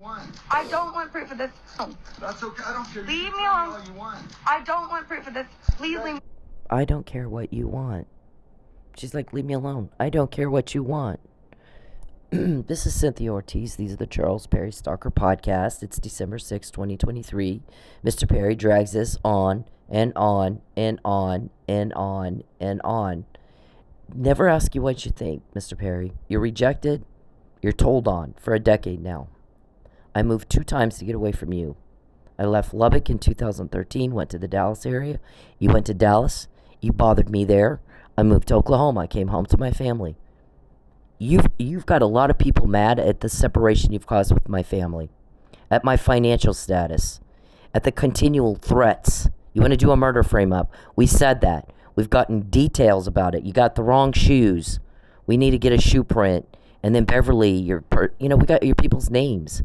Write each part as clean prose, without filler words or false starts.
I don't want proof of this. That's okay. I don't care. Leave me alone. alone. All you want. I don't want proof of this. Please leave me. I don't care what you want. She's like, leave me alone. I don't care what you want. This is Cynthia Ortiz. These are the Charles Perry Stalker Podcast. It's December 6, 2023. Mr. Perry drags this on and on and on and on and on. Never ask you what you think, Mr. Perry. You're rejected. You're told on for a decade now. I moved 2 times to get away from you. I left Lubbock in 2013, went to the Dallas area. You went to Dallas. You bothered me there. I moved to Oklahoma. I came home to my family. You've got a lot of people mad at the separation you've caused with my family, at my financial status, at the continual threats. You want to do a murder frame-up. We said that. We've gotten details about it. You got the wrong shoes. We need to get a shoe print. And then Beverly, we got your people's names.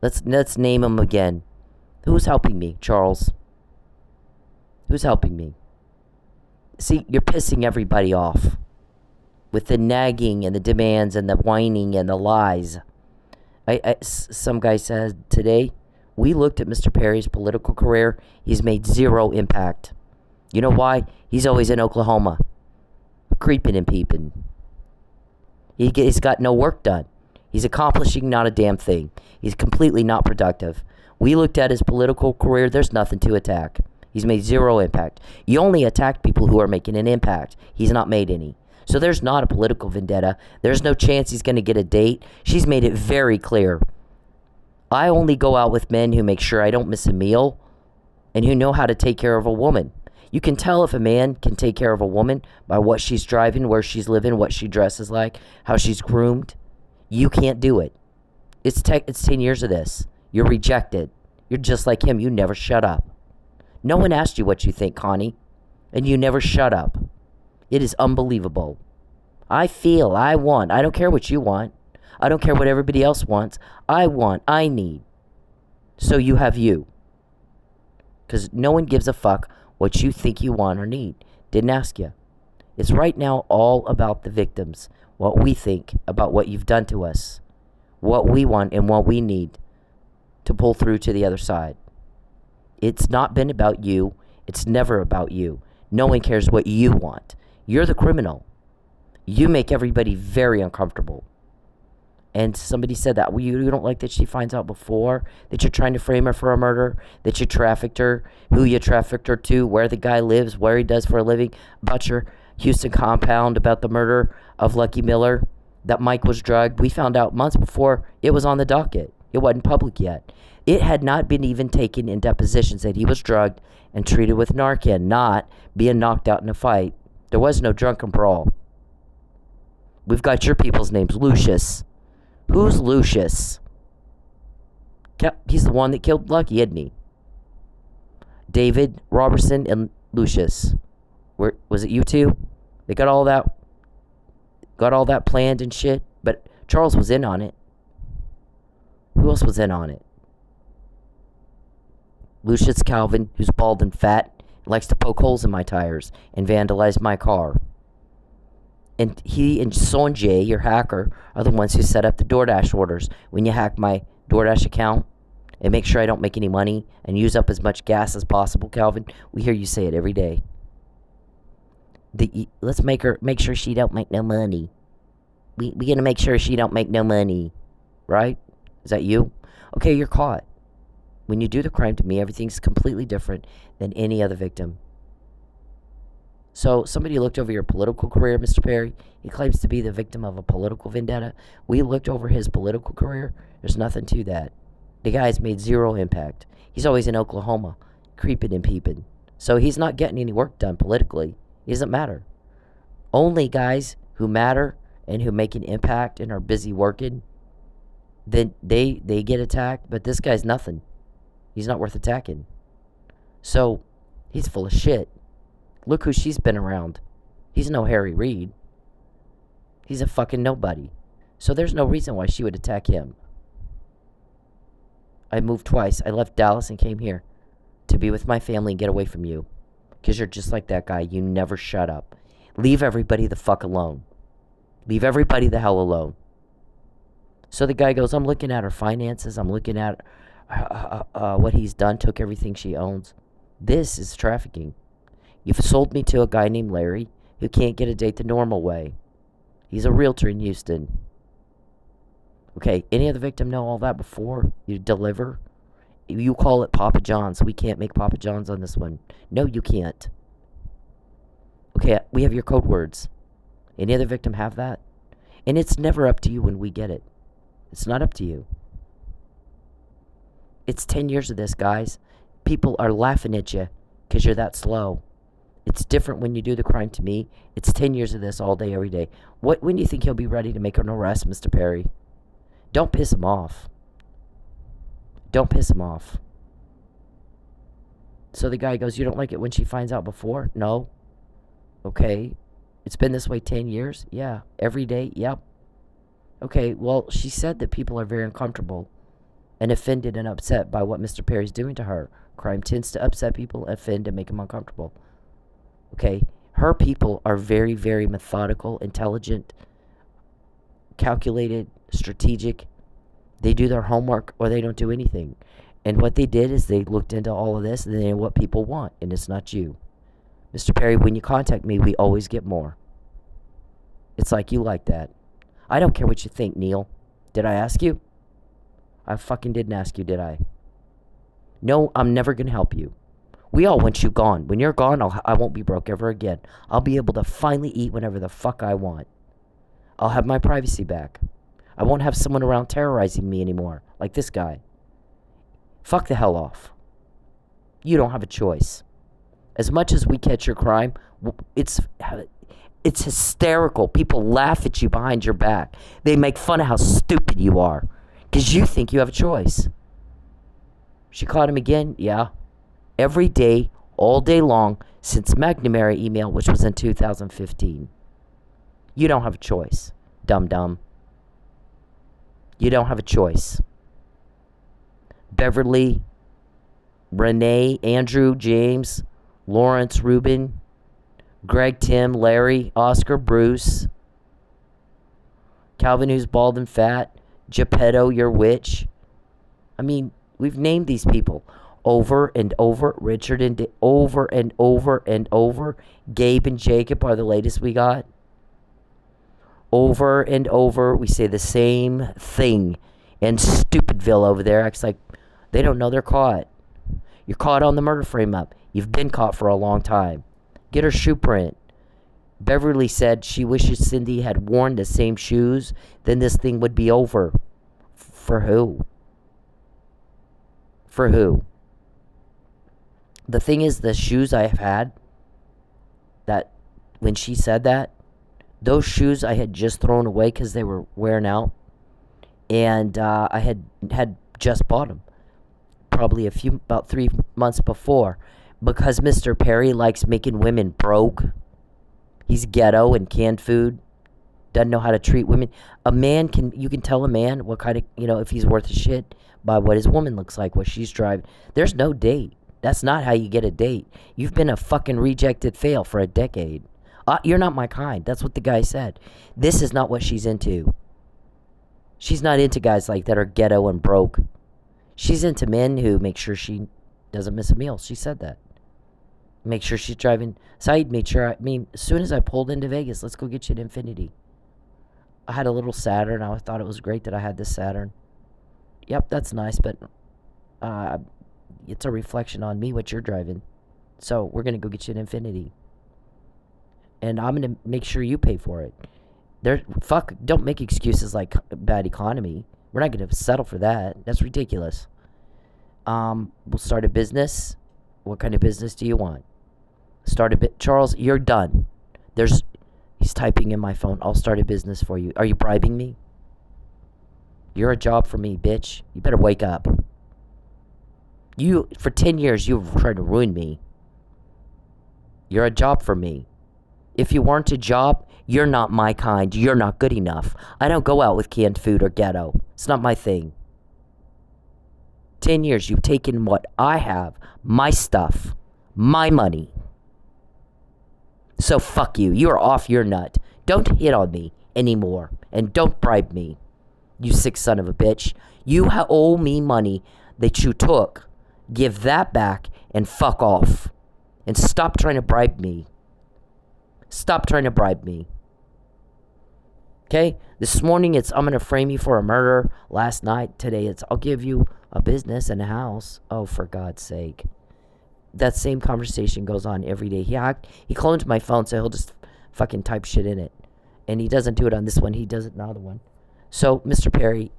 Let's name them again. Who's helping me, Charles? Who's helping me? See, you're pissing everybody off with the nagging and the demands and the whining and the lies. Some guy said today, we looked at Mr. Perry's political career. He's made 0 impact. You know why? He's always in Oklahoma, creeping and peeping. He's got no work done. He's accomplishing not a damn thing. He's completely not productive. We looked at his political career. There's nothing to attack. He's made 0 impact. You only attack people who are making an impact. He's not made any. So there's not a political vendetta. There's no chance he's going to get a date. She's made it very clear. I only go out with men who make sure I don't miss a meal and who know how to take care of a woman. You can tell if a man can take care of a woman by what she's driving, where she's living, what she dresses like, how she's groomed. You can't do it. It's 10 years of this. You're rejected. You're just like him. You never shut up. No one asked you what you think, Connie, and you never shut up. It is unbelievable. I want. I don't care what you want. I don't care what everybody else wants. I need. So you have you. Because no one gives a fuck what you think you want or need. Didn't ask you. It's right now all about the victims. What we think about what you've done to us. What we want and what we need to pull through to the other side. It's not been about you. It's never about you. No one cares what you want. You're the criminal. You make everybody very uncomfortable. And somebody said that. Well, you don't like that she finds out before that you're trying to frame her for a murder, that you trafficked her, who you trafficked her to, where the guy lives, where he does for a living, about your Houston compound, about the murder of Lucky Miller, that Mike was drugged. We found out months before it was on the docket. It wasn't public yet. It had not been even taken in depositions that he was drugged and treated with Narcan, not being knocked out in a fight. There was no drunken brawl. We've got your people's names. Lucius. Who's Lucius? He's the one that killed Lucky, isn't he? David, Robertson, and Lucius. Was it you two? They got all that planned and shit, but Charles was in on it. Who else was in on it? Lucius Calvin, who's bald and fat, likes to poke holes in my tires and vandalize my car. And he and Sonjay, your hacker, are the ones who set up the DoorDash orders. When you hack my DoorDash account and make sure I don't make any money and use up as much gas as possible, Calvin, we hear you say it every day. Let's make sure she don't make no money. We gonna make sure she don't make no money, right? Is that you? Okay, you're caught. When you do the crime to me, everything's completely different than any other victim. So somebody looked over your political career, Mr. Perry. He claims to be the victim of a political vendetta. We looked over his political career. There's nothing to that. The guy's made 0 impact. He's always in Oklahoma, creeping and peeping. So he's not getting any work done politically. It doesn't matter. Only guys who matter and who make an impact and are busy working, then they get attacked. But this guy's nothing. He's not worth attacking. So he's full of shit. Look who she's been around. He's no Harry Reid. He's a fucking nobody. So there's no reason why she would attack him. I moved twice. I left Dallas and came here to be with my family and get away from you. Because you're just like that guy. You never shut up. Leave everybody the fuck alone. Leave everybody the hell alone. So the guy goes, I'm looking at her finances. I'm looking at what he's done, took everything she owns. This is trafficking. You've sold me to a guy named Larry who can't get a date the normal way. He's a realtor in Houston. Okay, any other victim know all that before you deliver? You call it Papa John's. We can't make Papa John's on this one. No, you can't. Okay, we have your code words. Any other victim have that? And it's never up to you when we get it. It's not up to you. It's 10 years of this, guys. People are laughing at you because you're that slow. It's different when you do the crime to me. It's 10 years of this all day, every day. When do you think he'll be ready to make an arrest, Mr. Perry? Don't piss him off. Don't piss him off. So the guy goes, you don't like it when she finds out before? No. Okay. It's been this way 10 years? Yeah. Every day? Yep. Okay, well, she said that people are very uncomfortable and offended and upset by what Mr. Perry's doing to her. Crime tends to upset people, offend, and make them uncomfortable. Okay, her people are very, very methodical, intelligent, calculated, strategic. They do their homework or they don't do anything. And what they did is they looked into all of this and they know what people want, and it's not you. Mr. Perry, when you contact me, we always get more. It's like you like that. I don't care what you think, Neil. Did I ask you? I fucking didn't ask you, did I? No, I'm never going to help you. We all want you gone. When you're gone, I won't be broke ever again. I'll be able to finally eat whenever the fuck I want. I'll have my privacy back. I won't have someone around terrorizing me anymore, like this guy. Fuck the hell off. You don't have a choice. As much as we catch your crime, it's hysterical. People laugh at you behind your back. They make fun of how stupid you are because you think you have a choice. She caught him again? Yeah. Every day, all day long, since McNamara email, which was in 2015. You don't have a choice, dum-dum. You don't have a choice. Beverly, Renee, Andrew, James, Lawrence, Ruben, Greg, Tim, Larry, Oscar, Bruce, Calvin, who's bald and fat, Geppetto, your witch. I mean, we've named these people over and over. Richard and over and over and over. Gabe and Jacob are the latest we got. Over and over, we say the same thing. And Stupidville over there acts like they don't know they're caught. You're caught on the murder frame-up. You've been caught for a long time. Get her shoe print. Beverly said she wishes Cindy had worn the same shoes, then this thing would be over. For who? For who? The thing is, the shoes I have had, that when she said that, those shoes I had just thrown away because they were wearing out, and I had just bought them, probably about 3 months before, because Mr. Perry likes making women broke. He's ghetto and canned food, doesn't know how to treat women. You can tell a man what kind of, if he's worth a shit by what his woman looks like, what she's driving. There's no date. That's not how you get a date. You've been a fucking rejected fail for a decade. You're not my kind. That's what the guy said. This is not what she's into. She's not into guys like that are ghetto and broke. She's into men who make sure she doesn't miss a meal. She said that. Make sure she's driving. Saeed made sure, as soon as I pulled into Vegas, let's go get you an Infiniti. I had a little Saturn. I thought it was great that I had this Saturn. Yep, that's nice, but it's a reflection on me what you're driving. So we're going to go get you an Infiniti. And I'm going to make sure you pay for it. Don't make excuses like bad economy. We're not going to settle for that. That's ridiculous. We'll start a business. What kind of business do you want? Charles, you're done. He's typing in my phone. I'll start a business for you. Are you bribing me? You're a job for me, bitch. You better wake up. For 10 years, you've tried to ruin me. You're a job for me. If you weren't a job, you're not my kind. You're not good enough. I don't go out with canned food or ghetto. It's not my thing. 10 years, you've taken what I have, my stuff, my money. So fuck you. You're off your nut. Don't hit on me anymore. And don't bribe me. You sick son of a bitch. You owe me money that you took. Give that back and fuck off. And stop trying to bribe me. Stop trying to bribe me. Okay? This morning it's, I'm going to frame you for a murder. Last night, today it's, I'll give you a business and a house. Oh, for God's sake. That same conversation goes on every day. He clones my phone, so he'll just fucking type shit in it. And he doesn't do it on this one. He does it on the other one. So, Mr. Perry,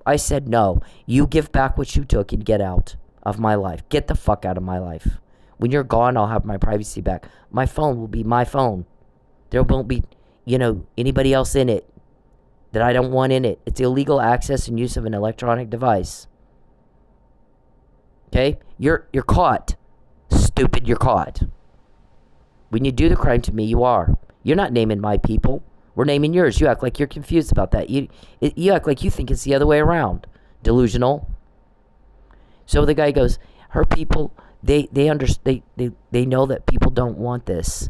I said no. You give back what you took and get out of my life. Get the fuck out of my life. When you're gone, I'll have my privacy back. My phone will be my phone. There won't be, anybody else in it that I don't want in it. It's illegal access and use of an electronic device. Okay? You're caught. Stupid, you're caught. When you do the crime to me, you are. You're not naming my people. We're naming yours. You act like you're confused about that. You act like you think it's the other way around. Delusional. So the guy goes, her people, they know that people don't want this.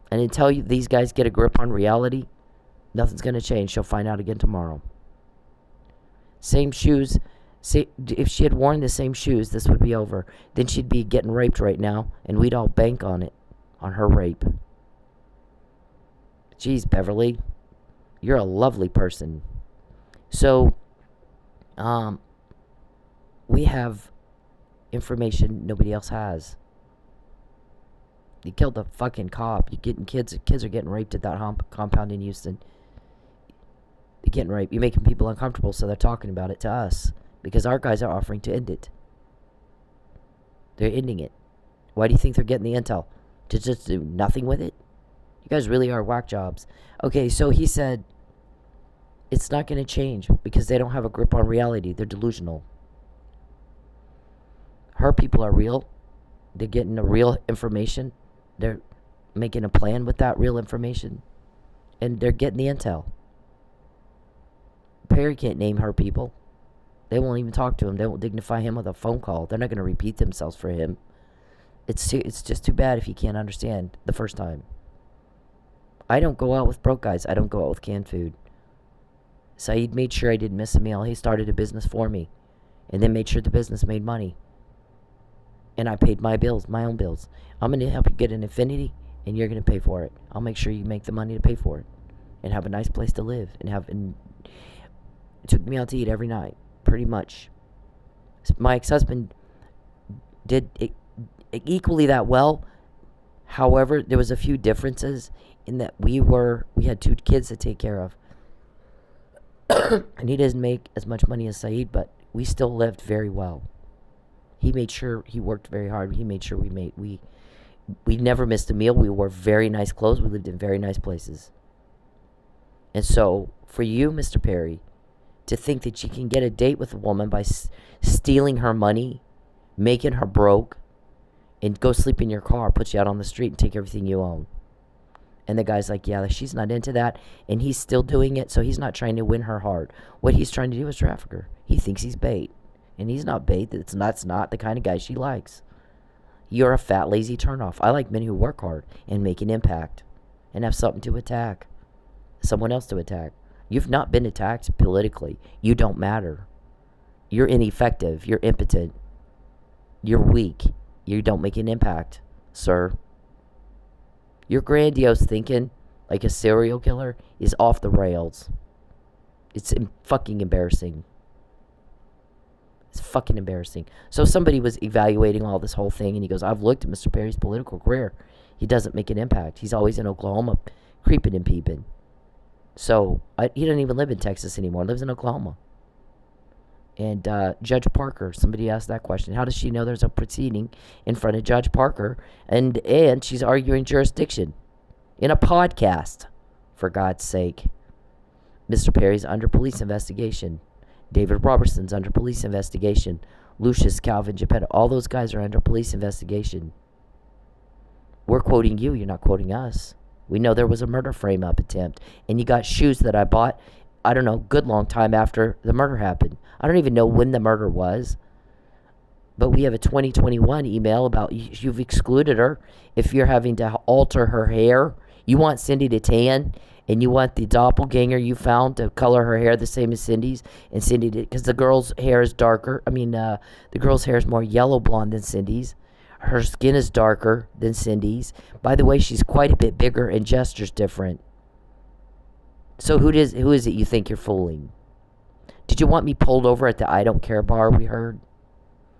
And until these guys get a grip on reality, nothing's going to change. She'll find out again tomorrow. Same shoes. If she had worn the same shoes, this would be over. Then she'd be getting raped right now, and we'd all bank on it, on her rape. Jeez, Beverly, you're a lovely person. So, we have information nobody else has. You killed the fucking cop. You're getting kids are getting raped at that compound in Houston. They're getting raped. You're making people uncomfortable, so they're talking about it to us. Because our guys are offering to end it. They're ending it. Why do you think they're getting the intel? To just do nothing with it? You guys really are whack jobs. Okay, so he said, it's not going to change because they don't have a grip on reality. They're delusional. Her people are real. They're getting the real information. They're making a plan with that real information. And they're getting the intel. Perry can't name her people. They won't even talk to him. They won't dignify him with a phone call. They're not going to repeat themselves for him. It's just too bad if he can't understand the first time. I don't go out with broke guys. I don't go out with canned food. Saeed made sure I didn't miss a meal. He started a business for me. And then made sure the business made money. And I paid my bills, my own bills. I'm going to help you get an Infinity, and you're going to pay for it. I'll make sure you make the money to pay for it. And have a nice place to live. And took me out to eat every night. Pretty much. My ex-husband did it equally that well. However, there was a few differences in that we had 2 kids to take care of. And he doesn't make as much money as Saeed, but we still lived very well. He made sure he worked very hard. He made sure we never missed a meal. We wore very nice clothes. We lived in very nice places. And so, for you, Mr. Perry, to think that you can get a date with a woman by stealing her money, making her broke, and go sleep in your car, put you out on the street, and take everything you own. And the guy's like, yeah, she's not into that, and he's still doing it, so he's not trying to win her heart. What he's trying to do is traffic her. He thinks he's bait, and he's not bait. That's not the kind of guy she likes. You're a fat, lazy turnoff. I like men who work hard and make an impact and have something to attack, someone else to attack. You've not been attacked politically. You don't matter. You're ineffective. You're impotent. You're weak. You don't make an impact, sir. Your grandiose thinking, like a serial killer, is off the rails. It's fucking embarrassing. It's fucking embarrassing. So somebody was evaluating all this whole thing, and he goes, I've looked at Mr. Perry's political career. He doesn't make an impact. He's always in Oklahoma, creeping and peeping. So, he doesn't even live in Texas anymore. He lives in Oklahoma. And Judge Parker, somebody asked that question. How does she know there's a proceeding in front of Judge Parker? And she's arguing jurisdiction in a podcast, for God's sake. Mr. Perry's under police investigation. David Robertson's under police investigation. Lucius, Calvin, Geppetto, all those guys are under police investigation. We're quoting you. You're not quoting us. We know there was a murder frame-up attempt. And you got shoes that I bought, I don't know, good long time after the murder happened. I don't even know when the murder was. But we have a 2021 email about you've excluded her. If you're having to alter her hair, you want Cindy to tan And you want the doppelganger you found to color her hair the same as Cindy's, and Cindy did, because the girl's hair is darker. The girl's hair is more yellow blonde than Cindy's. Her skin is darker than Cindy's. By the way, she's quite a bit bigger and gestures different. So who is it you think you're fooling? Did you want me pulled over at the I don't care bar we heard?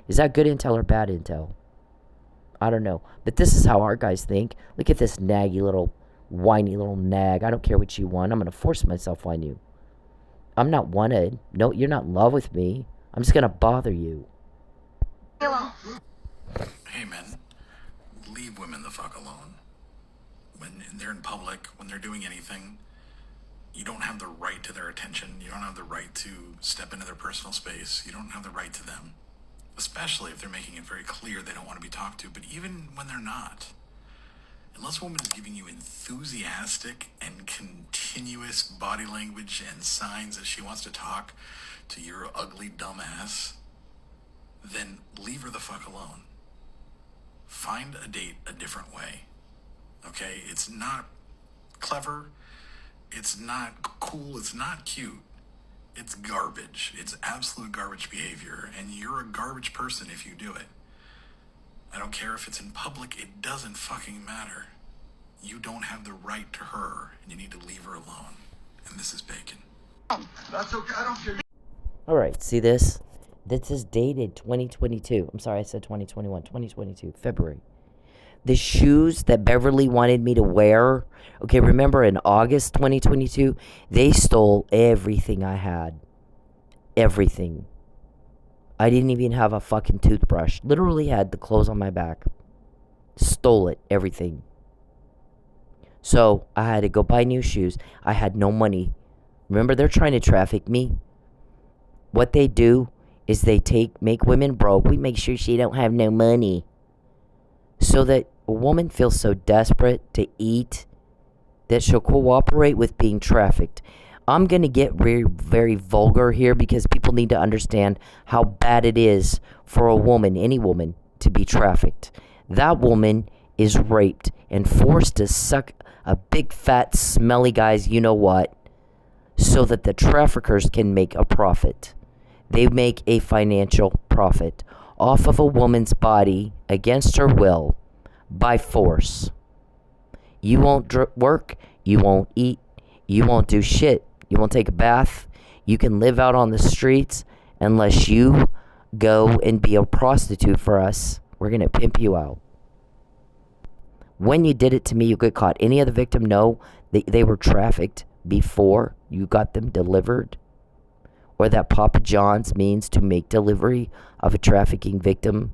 Is that good intel or bad intel? I don't know. But this is how our guys think. Look at this naggy little, whiny little nag. I don't care what you want. I'm going to force myself on you. I'm not wanted. No, you're not in love with me. I'm just going to bother you. Hello. Hey, men, leave women the fuck alone. When they're in public, when they're doing anything, you don't have the right to their attention. You don't have the right to step into their personal space. You don't have the right to them, especially if they're making it very clear they don't want to be talked to. But even when they're not, unless a woman is giving you enthusiastic and continuous body language and signs that she wants to talk to your ugly dumbass, then leave her the fuck alone. Find a date a different way. Okay? It's not clever. It's not cool. It's not cute. It's garbage. It's absolute garbage behavior. And you're a garbage person if you do it. I don't care if it's in public. It doesn't fucking matter. You don't have the right to her. And you need to leave her alone. And this is bacon. That's okay. I don't care. All right, see this? This is dated 2022. I'm sorry, I said 2021. 2022, February. The shoes that Beverly wanted me to wear. Okay, remember in August 2022, they stole everything I had. Everything. I didn't even have a fucking toothbrush. Literally had the clothes on my back. Stole it, everything. So I had to go buy new shoes. I had no money. Remember, they're trying to traffic me. What they do is they make women broke. We make sure she don't have no money. So that a woman feels so desperate to eat that she'll cooperate with being trafficked. I'm going to get very, very vulgar here because people need to understand how bad it is for a woman, any woman, to be trafficked. That woman is raped and forced to suck a big, fat, smelly guy's you-know-what so that the traffickers can make a profit. They make a financial profit off of a woman's body against her will by force. You won't work, you won't eat, you won't do shit, you won't take a bath, you can live out on the streets unless you go and be a prostitute for us. We're going to pimp you out. When you did it to me, you get caught. Any other victim know they were trafficked before you got them delivered? Or that Papa John's means to make delivery of a trafficking victim?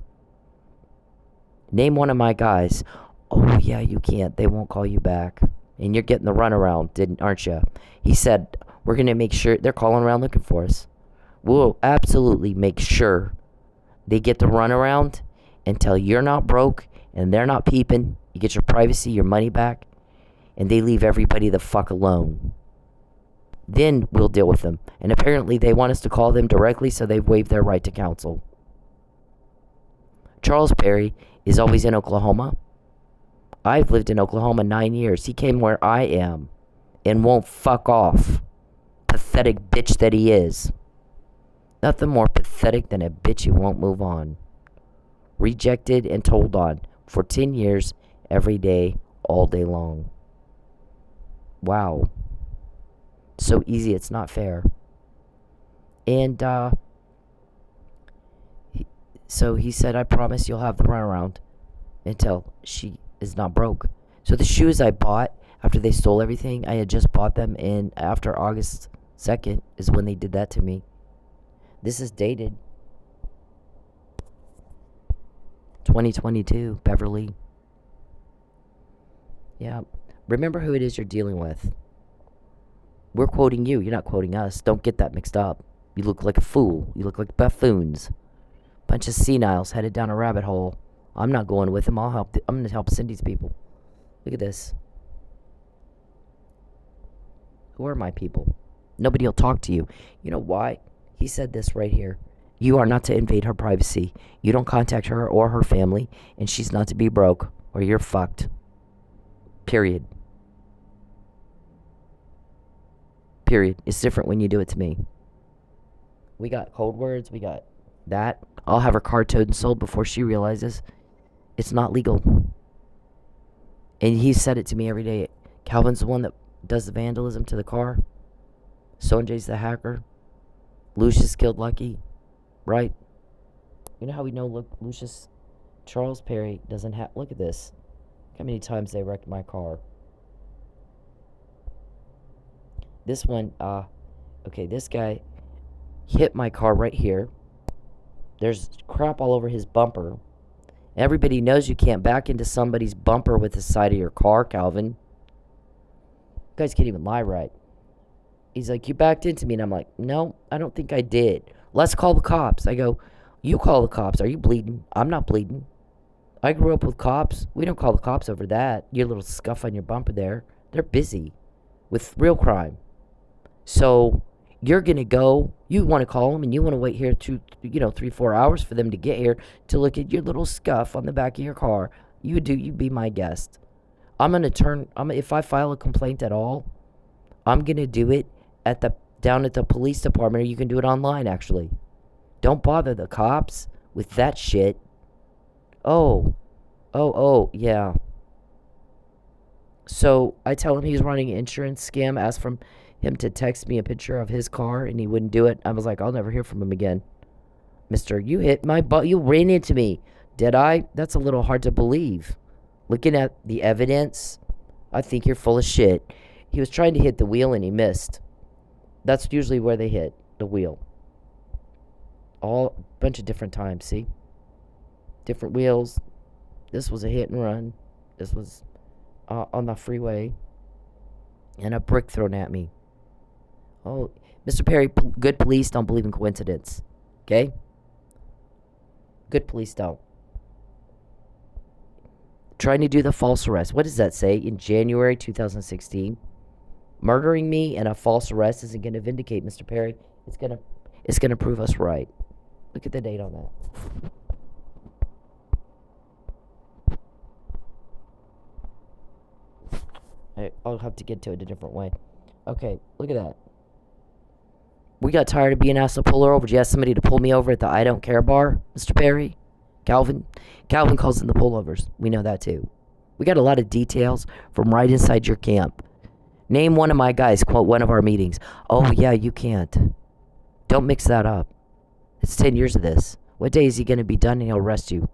Name one of my guys. Oh, yeah, you can't. They won't call you back. And you're getting the runaround, aren't you? He said, we're going to make sure they're calling around looking for us. We'll absolutely make sure they get the runaround until you're not broke and they're not peeping. You get your privacy, your money back, and they leave everybody the fuck alone. Then we'll deal with them. And apparently they want us to call them directly, so they've waived their right to counsel. Charles Perry is always in Oklahoma. I've lived in Oklahoma 9 years. He came where I am and won't fuck off. Pathetic bitch that he is. Nothing more pathetic than a bitch who won't move on. Rejected and told on for 10 years, every day, all day long. Wow. So easy, it's not fair. And so he said, I promise you'll have the runaround until she is not broke. So the shoes I bought after they stole everything, I had just bought them, and after August 2nd is when they did that to me. This is dated 2022, Beverly. Yeah. Remember who it is you're dealing with. We're quoting you. You're not quoting us. Don't get that mixed up. You look like a fool. You look like buffoons. Bunch of seniles headed down a rabbit hole. I'm not going with them. I'm going to help Cindy's people. Look at this. Who are my people? Nobody will talk to you. You know why? He said this right here. You are not to invade her privacy. You don't contact her or her family, and she's not to be broke, or you're fucked. Period. Period. It's different when you do it to me. We got code words. We got that. I'll have her car towed and sold before she realizes it's not legal. And he said it to me every day. Calvin's the one that does the vandalism to the car. Sonjay's the hacker. Lucius killed Lucky. Right? You know how we know Lucius Charles Perry doesn't have... Look at this. How many times they wrecked my car. This one, okay, this guy hit my car right here. There's crap all over his bumper. Everybody knows you can't back into somebody's bumper with the side of your car, Calvin. You guys can't even lie right. He's like, you backed into me. And I'm like, no, I don't think I did. Let's call the cops. I go, you call the cops. Are you bleeding? I'm not bleeding. I grew up with cops. We don't call the cops over that. Your little scuff on your bumper there. They're busy with real crime. So you're going to go, you want to call them, and you want to wait here 3-4 hours for them to get here to look at your little scuff on the back of your car. You be my guest. I'm going to if I file a complaint at all, I'm going to do it down at the police department, or you can do it online, actually. Don't bother the cops with that shit. Oh, yeah. So I tell him he's running an insurance scam, ask from him to text me a picture of his car, and he wouldn't do it. I was like, I'll never hear from him again. Mister, you hit my butt. You ran into me. Did I? That's a little hard to believe. Looking at the evidence, I think you're full of shit. He was trying to hit the wheel, and he missed. That's usually where they hit, the wheel. All a bunch of different times, see? Different wheels. This was a hit and run. This was on the freeway. And a brick thrown at me. Oh, Mr. Perry, good police don't believe in coincidence. Okay? Good police don't. Trying to do the false arrest. What does that say? In January 2016, murdering me and a false arrest isn't going to vindicate Mr. Perry. It's gonna prove us right. Look at the date on that. I'll have to get to it a different way. Okay, look at that. We got tired of being asked to pull her over. Did you ask somebody to pull me over at the I Don't Care bar, Mr. Perry? Calvin calls in the pullovers. We know that too. We got a lot of details from right inside your camp. Name one of my guys, quote one of our meetings. Oh, yeah, you can't. Don't mix that up. It's 10 years of this. What day is he going to be done and he'll arrest you?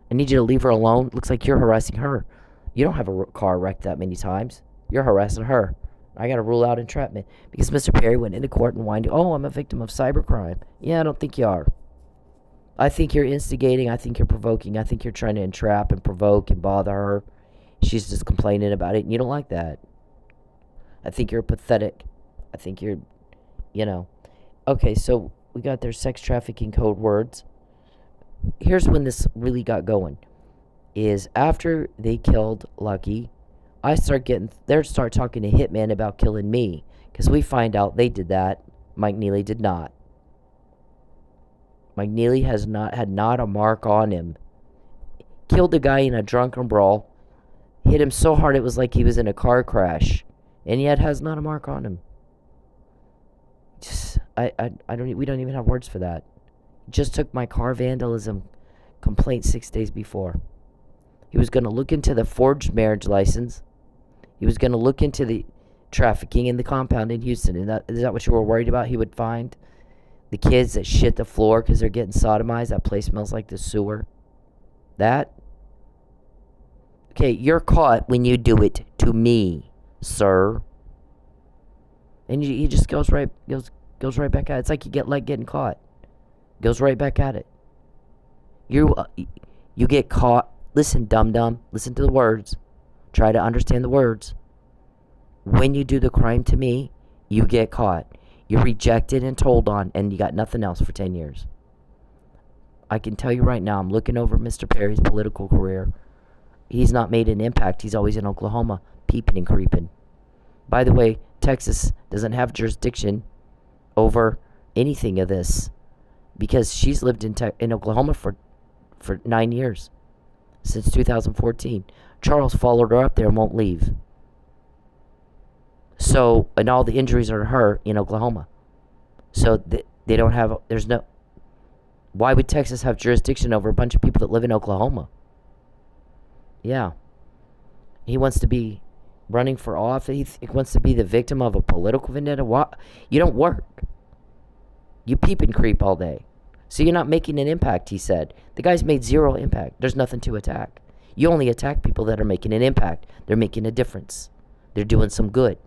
I need you to leave her alone. Looks like you're harassing her. You don't have a car wrecked that many times. You're harassing her. I got to rule out entrapment because Mr. Perry went into court and whined, oh, I'm a victim of cybercrime. Yeah, I don't think you are. I think you're instigating. I think you're provoking. I think you're trying to entrap and provoke and bother her. She's just complaining about it, and you don't like that. I think you're pathetic. I think you're, Okay, so we got their sex trafficking code words. Here's when this really got going. Is after they killed Lucky, they start talking to Hitman about killing me. Because we find out they did that. Mike Neely did not. Mike Neely had not a mark on him. Killed a guy in a drunken brawl. Hit him so hard it was like he was in a car crash. And yet has not a mark on him. We don't even have words for that. Just took my car vandalism complaint 6 days before. He was going to look into the forged marriage license. He was going to look into the trafficking in the compound in Houston. And is that what you were worried about? He would find the kids that shit the floor because they're getting sodomized. That place smells like the sewer. That? Okay, you're caught when you do it to me, sir. And he just goes right back at it. It's like you getting caught. Goes right back at it. You get caught. Listen, dum-dum. Listen to the words. Try to understand the words. When you do the crime to me, you get caught. You're rejected and told on, and you got nothing else for 10 years. I can tell you right now, I'm looking over Mr. Perry's political career. He's not made an impact. He's always in Oklahoma, peeping and creeping. By the way, Texas doesn't have jurisdiction over anything of this because she's lived in Oklahoma for 9 years, since 2014. Charles followed her up there and won't leave. So, and all the injuries are to her in Oklahoma. So they don't have, there's no, why would Texas have jurisdiction over a bunch of people that live in Oklahoma? Yeah. He wants to be running for office. He wants to be the victim of a political vendetta. What? You don't work. You peep and creep all day. So you're not making an impact, he said. The guy's made zero impact. There's nothing to attack. You only attack people that are making an impact. They're making a difference. They're doing some good.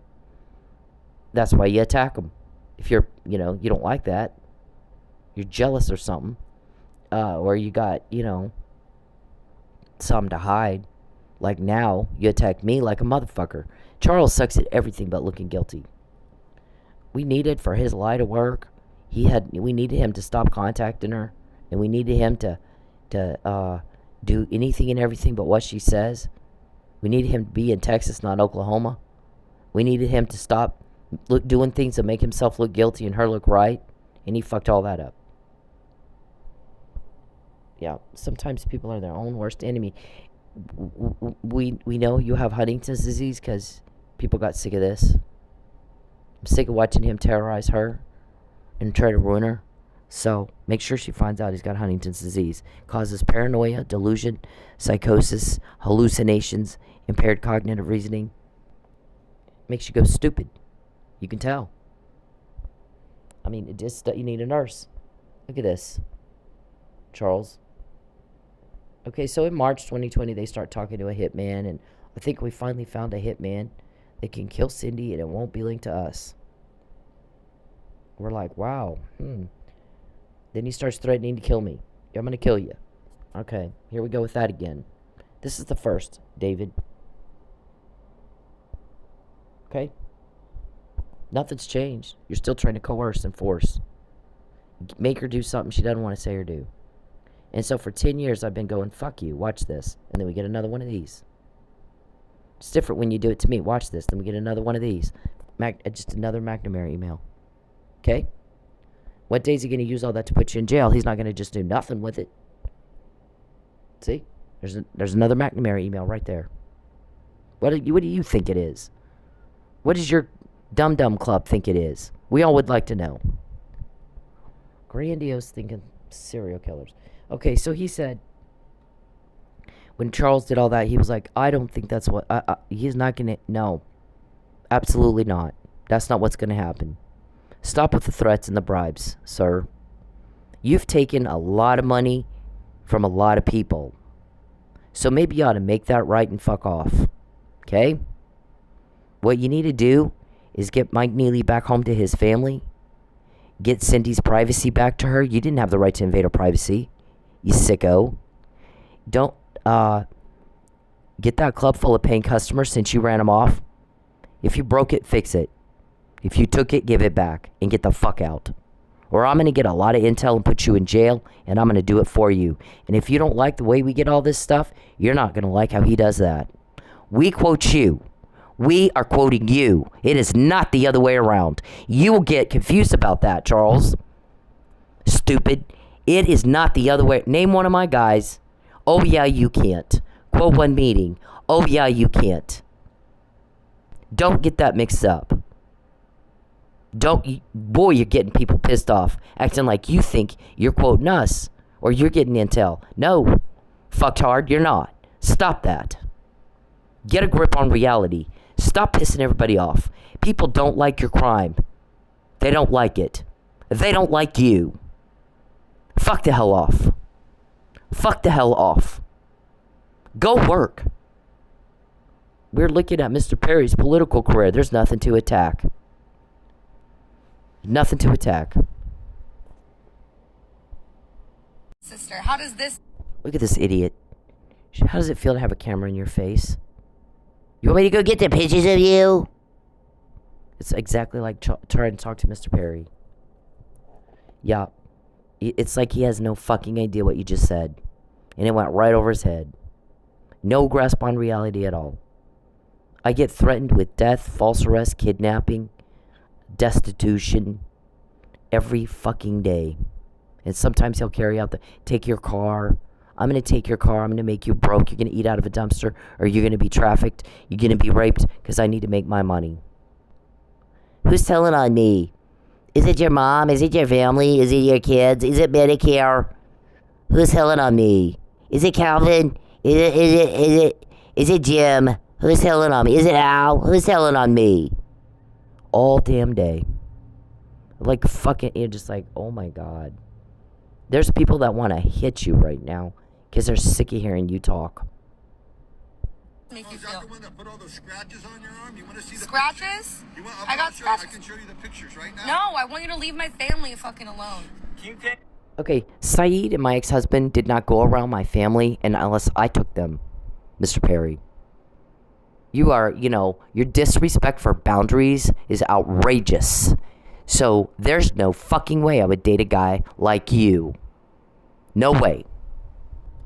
That's why you attack them. If you're, you don't like that, you're jealous or something, or you got, something to hide. Like now, you attack me like a motherfucker. Charles sucks at everything but looking guilty. We needed for his lie to work. We needed him to stop contacting her, and we needed him to do anything and everything but what she says. We needed him to be in Texas, not Oklahoma. We needed him to stop doing things that make himself look guilty and her look right, and he fucked all that up. Yeah, sometimes people are their own worst enemy. We know you have Huntington's disease because people got sick of this. I'm sick of watching him terrorize her and try to ruin her. So make sure she finds out he's got Huntington's disease. Causes paranoia, delusion, psychosis, hallucinations, impaired cognitive reasoning. Makes you go stupid. You can tell. I mean, you need a nurse. Look at this, Charles. Okay, so in March 2020, they start talking to a hitman, and I think we finally found a hitman that can kill Cindy, and it won't be linked to us. We're like, wow. Then he starts threatening to kill me. I'm going to kill you. Okay, here we go with that again. This is the first, David. Okay? Nothing's changed. You're still trying to coerce and force. Make her do something she doesn't want to say or do. And so for 10 years, I've been going, fuck you, watch this. And then we get another one of these. It's different when you do it to me. Watch this. Then we get another one of these. Just another McNamara email. Okay? What day is he going to use all that to put you in jail? He's not going to just do nothing with it. See? There's another McNamara email right there. What do you think it is? What does your dum-dum club think it is? We all would like to know. Grandiose thinking serial killers. Okay, so he said, when Charles did all that, he was like, I don't think that's what, he's not going to, no. Absolutely not. That's not what's going to happen. Stop with the threats and the bribes, sir. You've taken a lot of money from a lot of people. So maybe you ought to make that right and fuck off. Okay? What you need to do is get Mike Neely back home to his family. Get Cindy's privacy back to her. You didn't have the right to invade her privacy, you sicko. Don't get that club full of paying customers since you ran them off. If you broke it, fix it. If you took it, give it back and get the fuck out. Or I'm going to get a lot of intel and put you in jail, and I'm going to do it for you. And if you don't like the way we get all this stuff, you're not going to like how he does that. We quote you. We are quoting you. It is not the other way around. You will get confused about that, Charles. Stupid. It is not the other way. Name one of my guys. Oh, yeah, you can't. Quote one meeting. Oh, yeah, you can't. Don't get that mixed up. Boy, you're getting people pissed off, acting like you think you're quoting us, or you're getting intel. No, fucktard, you're not. Stop that. Get a grip on reality. Stop pissing everybody off. People don't like your crime. They don't like it. They don't like you. Fuck the hell off. Fuck the hell off. Go work. We're looking at Mr. Perry's political career. There's nothing to attack. Nothing to attack. Sister, how does this... Look at this idiot. How does it feel to have a camera in your face? You want me to go get the pictures of you? It's exactly like trying to talk to Mr. Perry. Yeah. It's like he has no fucking idea what you just said. And it went right over his head. No grasp on reality at all. I get threatened with death, false arrest, kidnapping, destitution every fucking day. And sometimes he'll carry out take your car. I'm going to take your car. I'm going to make you broke. You're going to eat out of a dumpster, or you're going to be trafficked. You're going to be raped because I need to make my money. Who's telling on me? Is it your mom? Is it your family? Is it your kids? Is it Medicare? Who's telling on me? Is it Calvin? Is it Jim? Who's telling on me? Is it Al? Who's telling on me? All damn day. Like fucking, you're just like, oh my God. There's people that want to hit you right now because they're sick of hearing you talk. Make you Is that feel? the one that put all those scratches on your arm? You want to see the Scratches? pictures? You want, I got I scratches. can show you the pictures right now. No, I want you to leave my family fucking alone. Okay, Saeed and my ex-husband did not go around my family and unless I took them, Mr. Perry. You are, your disrespect for boundaries is outrageous. So there's no fucking way I would date a guy like you. No way.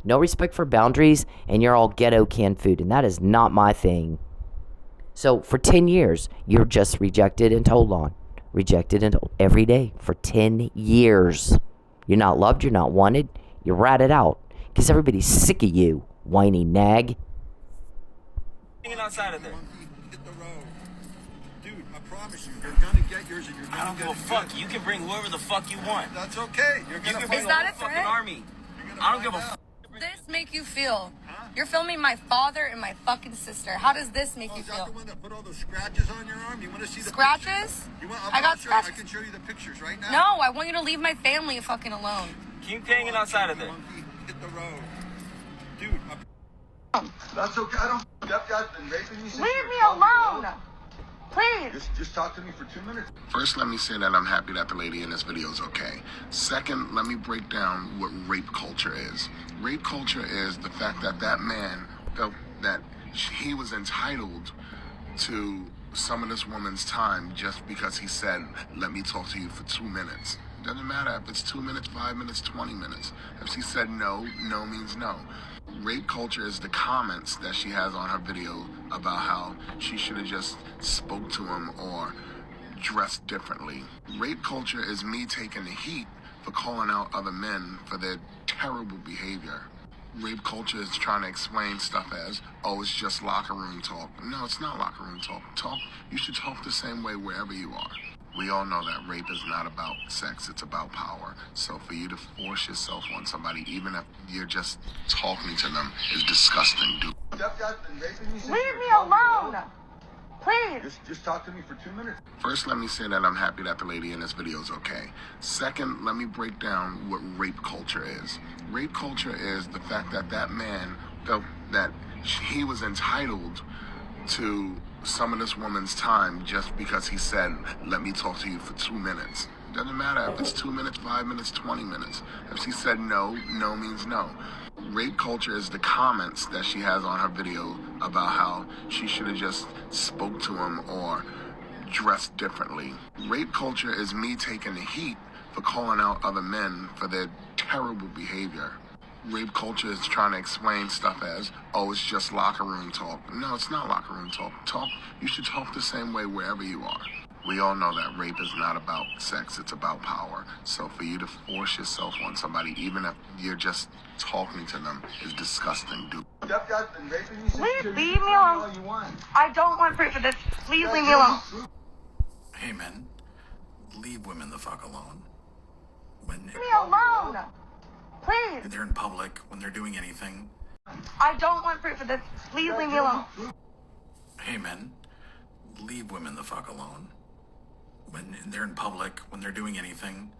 No respect for boundaries, and you're all ghetto canned food, and that is not my thing. So for 10 years, you're just rejected and told on. Rejected and told every day for 10 years. You're not loved, you're not wanted, you're ratted out. Because everybody's sick of you, whiny nag. Outside of there. Hit the road. Dude, I promise you, you're gonna get yours and you're gonna I don't give a fuck. You can bring whoever the fuck you want. That's okay. You're You gonna can bring Is the that whole a fucking threat? army. I don't give a fuck. How does this make you feel? You're filming my father and my fucking sister. How does this make you Is that feel? the one that put all those scratches on your arm? You want to see the Scratches? pictures? You want, I got I scratches. can show you the pictures right now. No, I want you to leave my family fucking alone. Keep hanging outside of there. Monkey, hit the road. Dude, that's okay. I don't. That guy's been raping you since Leave you were me 12 years alone. old. Please. Just talk to me for 2 minutes. First, let me say that I'm happy that the lady in this video is okay. Second, let me break down what rape culture is. Rape culture is the fact that that man felt that he was entitled to some of this woman's time just because he said, let me talk to you for 2 minutes. Doesn't matter if it's 2 minutes, 5 minutes, 20 minutes. If she said no, no means no. Rape culture is the comments that she has on her video about how she should have just spoke to him or dressed differently. Rape culture is me taking the heat for calling out other men for their terrible behavior. Rape culture is trying to explain stuff as, oh, it's just locker room talk. No, it's not locker room talk. You should talk the same way wherever you are. We all know that rape is not about sex, it's about power. So for you to force yourself on somebody, even if you're just talking to them, is disgusting, dude. That guy's been raping you since Leave you were me 12 years alone. old. Please. Just talk to me for 2 minutes. First, let me say that I'm happy that the lady in this video is okay. Second, let me break down what rape culture is. Rape culture is the fact that that man felt that he was entitled to some of this woman's time just because he said, let me talk to you for 2 minutes. Doesn't matter if it's 2 minutes, 5 minutes, 20 minutes. If she said no, no means no. Rape culture is the comments that she has on her video about how she should have just spoke to him or dressed differently. Rape culture is me taking the heat for calling out other men for their terrible behavior. Rape culture is trying to explain stuff as, oh, it's just locker room talk. No, it's not locker room talk. You should talk the same way wherever you are. We all know that rape is not about sex, it's about power. So for you to force yourself on somebody, even if you're just talking to them, is disgusting, dude. That guy's been raping you since Please you were leave me 12 alone. all you want. I don't want proof of this. Please leave me alone. Hey, men, leave women the fuck alone. When Leave me alone. Please. they're in public, when they're doing anything. I don't want proof of this. Please leave me alone. Hey, men, leave women the fuck alone. When they're in public, when they're doing anything,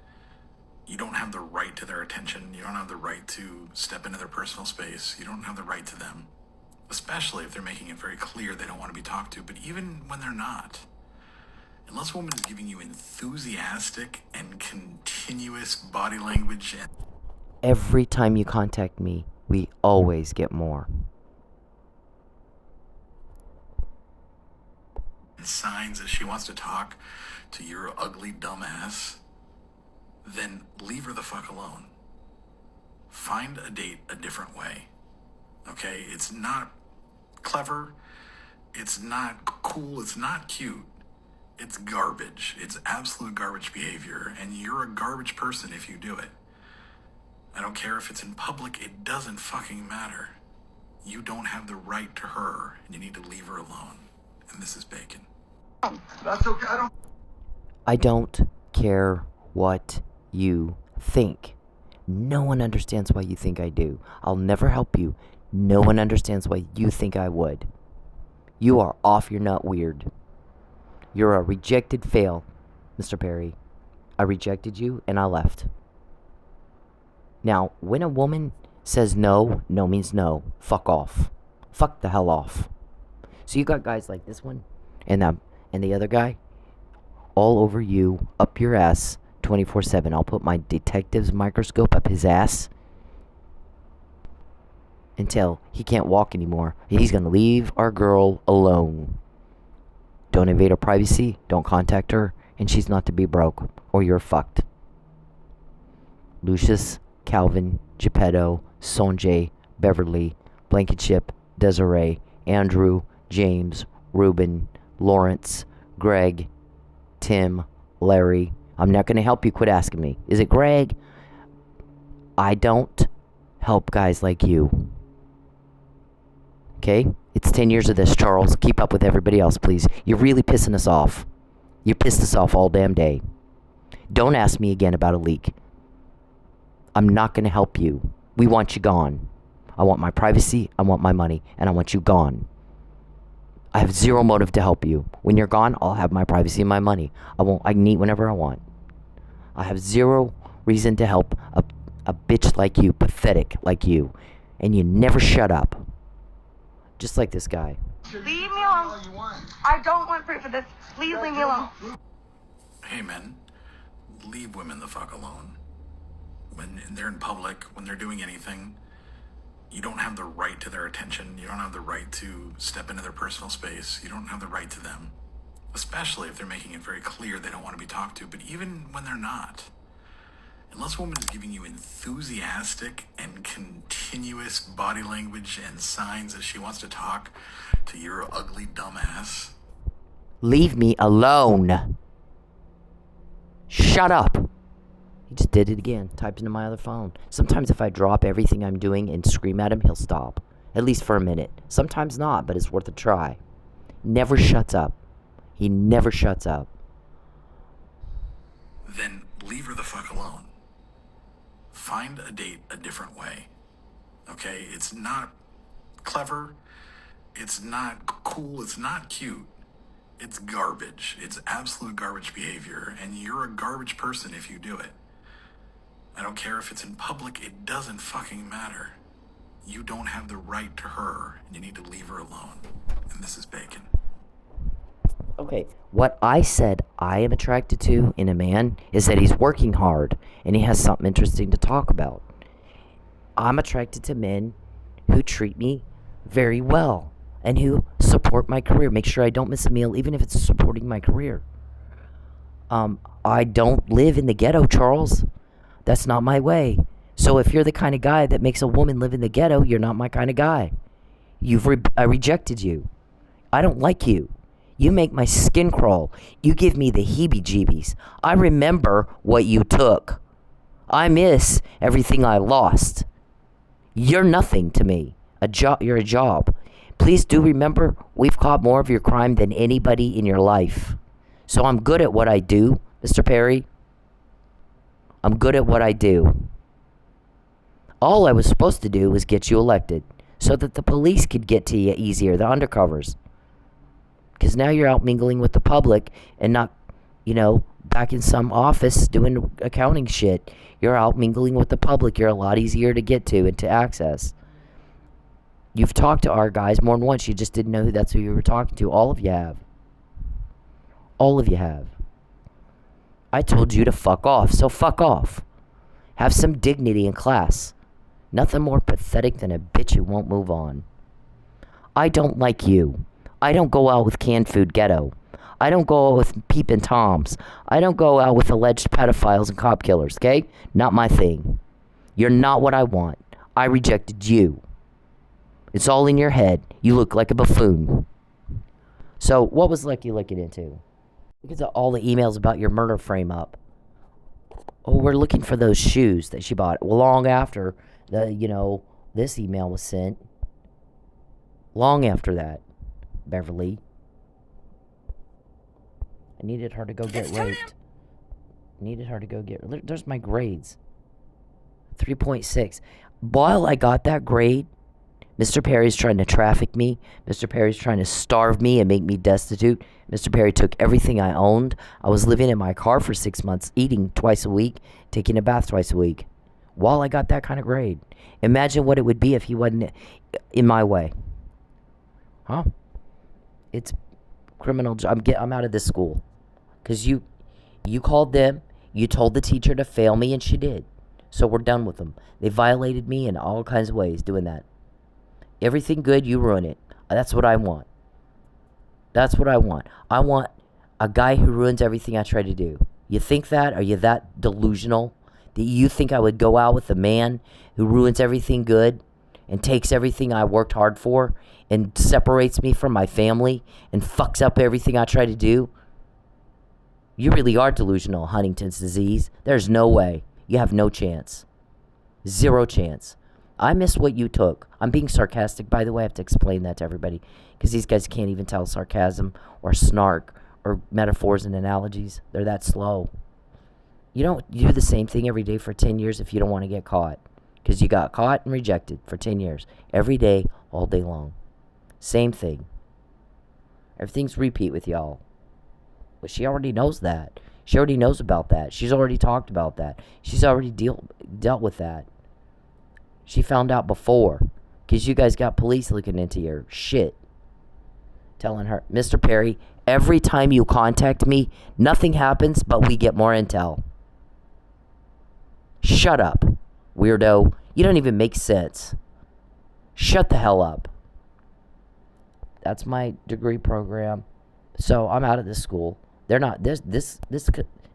you don't have the right to their attention. You don't have the right to step into their personal space. You don't have the right to them, especially if they're making it very clear they don't want to be talked to. But even when they're not, unless a woman is giving you enthusiastic and continuous body language and Every time you contact me, we always get more. signs that she wants to talk to your ugly dumbass, then leave her the fuck alone. Find a date a different way. Okay? It's not clever. It's not cool. It's not cute. It's garbage. It's absolute garbage behavior, and you're a garbage person if you do it. I don't care if it's in public. It doesn't fucking matter. You don't have the right to her, and you need to leave her alone. And this is Bacon. That's okay. I don't. I don't care what you think. No one understands why you think I do. I'll never help you. No one understands why you think I would. You are off your nut weird. You're a rejected fail, Mr. Perry. I rejected you and I left. Now, when a woman says no, no means no. Fuck off. Fuck the hell off. So you got guys like this one and the other guy all over you, up your ass, 24/7. I'll put my detective's microscope up his ass until he can't walk anymore. He's gonna leave our girl alone. Don't invade her privacy. Don't contact her, and she's not to be broke, or you're fucked. Lucius, Calvin, Geppetto, Sonjay, Beverly, Blankenship, Desiree, Andrew, James, Ruben, Lawrence, Greg, Tim, Larry. I'm not going to help you. Quit asking me. Is it Greg? I don't help guys like you. Okay? It's 10 years of this, Charles. Keep up with everybody else, please. You're really pissing us off. You pissed us off all damn day. Don't ask me again about a leak. I'm not going to help you. We want you gone. I want my privacy, I want my money, and I want you gone. I have zero motive to help you. When you're gone, I'll have my privacy and my money. I can eat whenever I want. I have zero reason to help a bitch like you, pathetic like you. And you never shut up. Just like this guy. Leave me alone. I don't want proof of this. Please leave me alone. Hey, men, leave women the fuck alone. When they're in public, when they're doing anything, you don't have the right to their attention. You don't have the right to step into their personal space. You don't have the right to them, especially if they're making it very clear they don't want to be talked to. But even when they're not, unless a woman is giving you enthusiastic and continuous body language and signs that she wants to talk to your ugly dumbass, Leave me alone. Shut up. He just did it again. Typed into my other phone. Sometimes if I drop everything I'm doing and scream at him, he'll stop. At least for a minute. Sometimes not, but it's worth a try. Never shuts up. He never shuts up. then leave her the fuck alone. Find a date a different way. Okay? It's not clever. It's not cool. It's not cute. It's garbage. It's absolute garbage behavior. And you're a garbage person if you do it. I don't care if it's in public. It doesn't fucking matter. You don't have the right to her. And you need to leave her alone. And this is bacon. Okay, what I said I am attracted to in a man is that he's working hard and he has something interesting to talk about. I'm attracted to men who treat me very well and who support my career. Make sure I don't miss a meal, even if it's supporting my career. I don't live in the ghetto, Charles. That's not my way. So if you're the kind of guy that makes a woman live in the ghetto, you're not my kind of guy. I rejected you. I don't like you. You make my skin crawl. You give me the heebie-jeebies. I remember what you took. I miss everything I lost. You're nothing to me. You're a job. Please do remember, we've caught more of your crime than anybody in your life. So I'm good at what I do, Mr. Perry. I'm good at what I do. All I was supposed to do was get you elected so that the police could get to you easier, the undercovers. Because now you're out mingling with the public and not, back in some office doing accounting shit. You're out mingling with the public. You're a lot easier to get to and to access. You've talked to our guys more than once. You just didn't know that's who you were talking to. All of you have. All of you have. I told you to fuck off, so fuck off. Have some dignity in class. Nothing more pathetic than a bitch who won't move on. I don't like you. I don't go out with canned food ghetto. I don't go out with peeping toms. I don't go out with alleged pedophiles and cop killers, okay? Not my thing. You're not what I want. I rejected you. It's all in your head. You look like a buffoon. So, what was Lucky looking into? Look at all the emails about your murder frame up. Oh, we're looking for those shoes that she bought. Well, long after this email was sent. Long after that, Beverly. I needed her to go get It's too raped. Needed her to go get... There's my grades. 3.6. While I got that grade, Mr. Perry's trying to traffic me. Mr. Perry's trying to starve me and make me destitute. Mr. Perry took everything I owned. I was living in my car for 6 months, eating twice a week, taking a bath twice a week. While I got that kind of grade. Imagine what it would be if he wasn't in my way. Huh? It's criminal. I'm out of this school. Because you called them. You told the teacher to fail me, and she did. So we're done with them. They violated me in all kinds of ways doing that. Everything good, you ruin it. That's what I want. That's what I want. I want a guy who ruins everything I try to do. You think that? Are you that delusional? That you think I would go out with a man who ruins everything good and takes everything I worked hard for and separates me from my family and fucks up everything I try to do? You really are delusional, Huntington's disease. There's no way. You have no chance. Zero chance. I missed what you took. I'm being sarcastic, by the way. I have to explain that to everybody because these guys can't even tell sarcasm or snark or metaphors and analogies. They're that slow. You don't do the same thing every day for 10 years if you don't want to get caught, because you got caught and rejected for 10 years. Every day, all day long. Same thing. Everything's repeat with y'all. But she already knows that. She already knows about that. She's already talked about that. She's already dealt with that. She found out before, because you guys got police looking into your shit. Telling her, Mr. Perry, every time you contact me, nothing happens, but we get more intel. Shut up, weirdo. You don't even make sense. Shut the hell up. That's my degree program. So I'm out of this school. They're not, this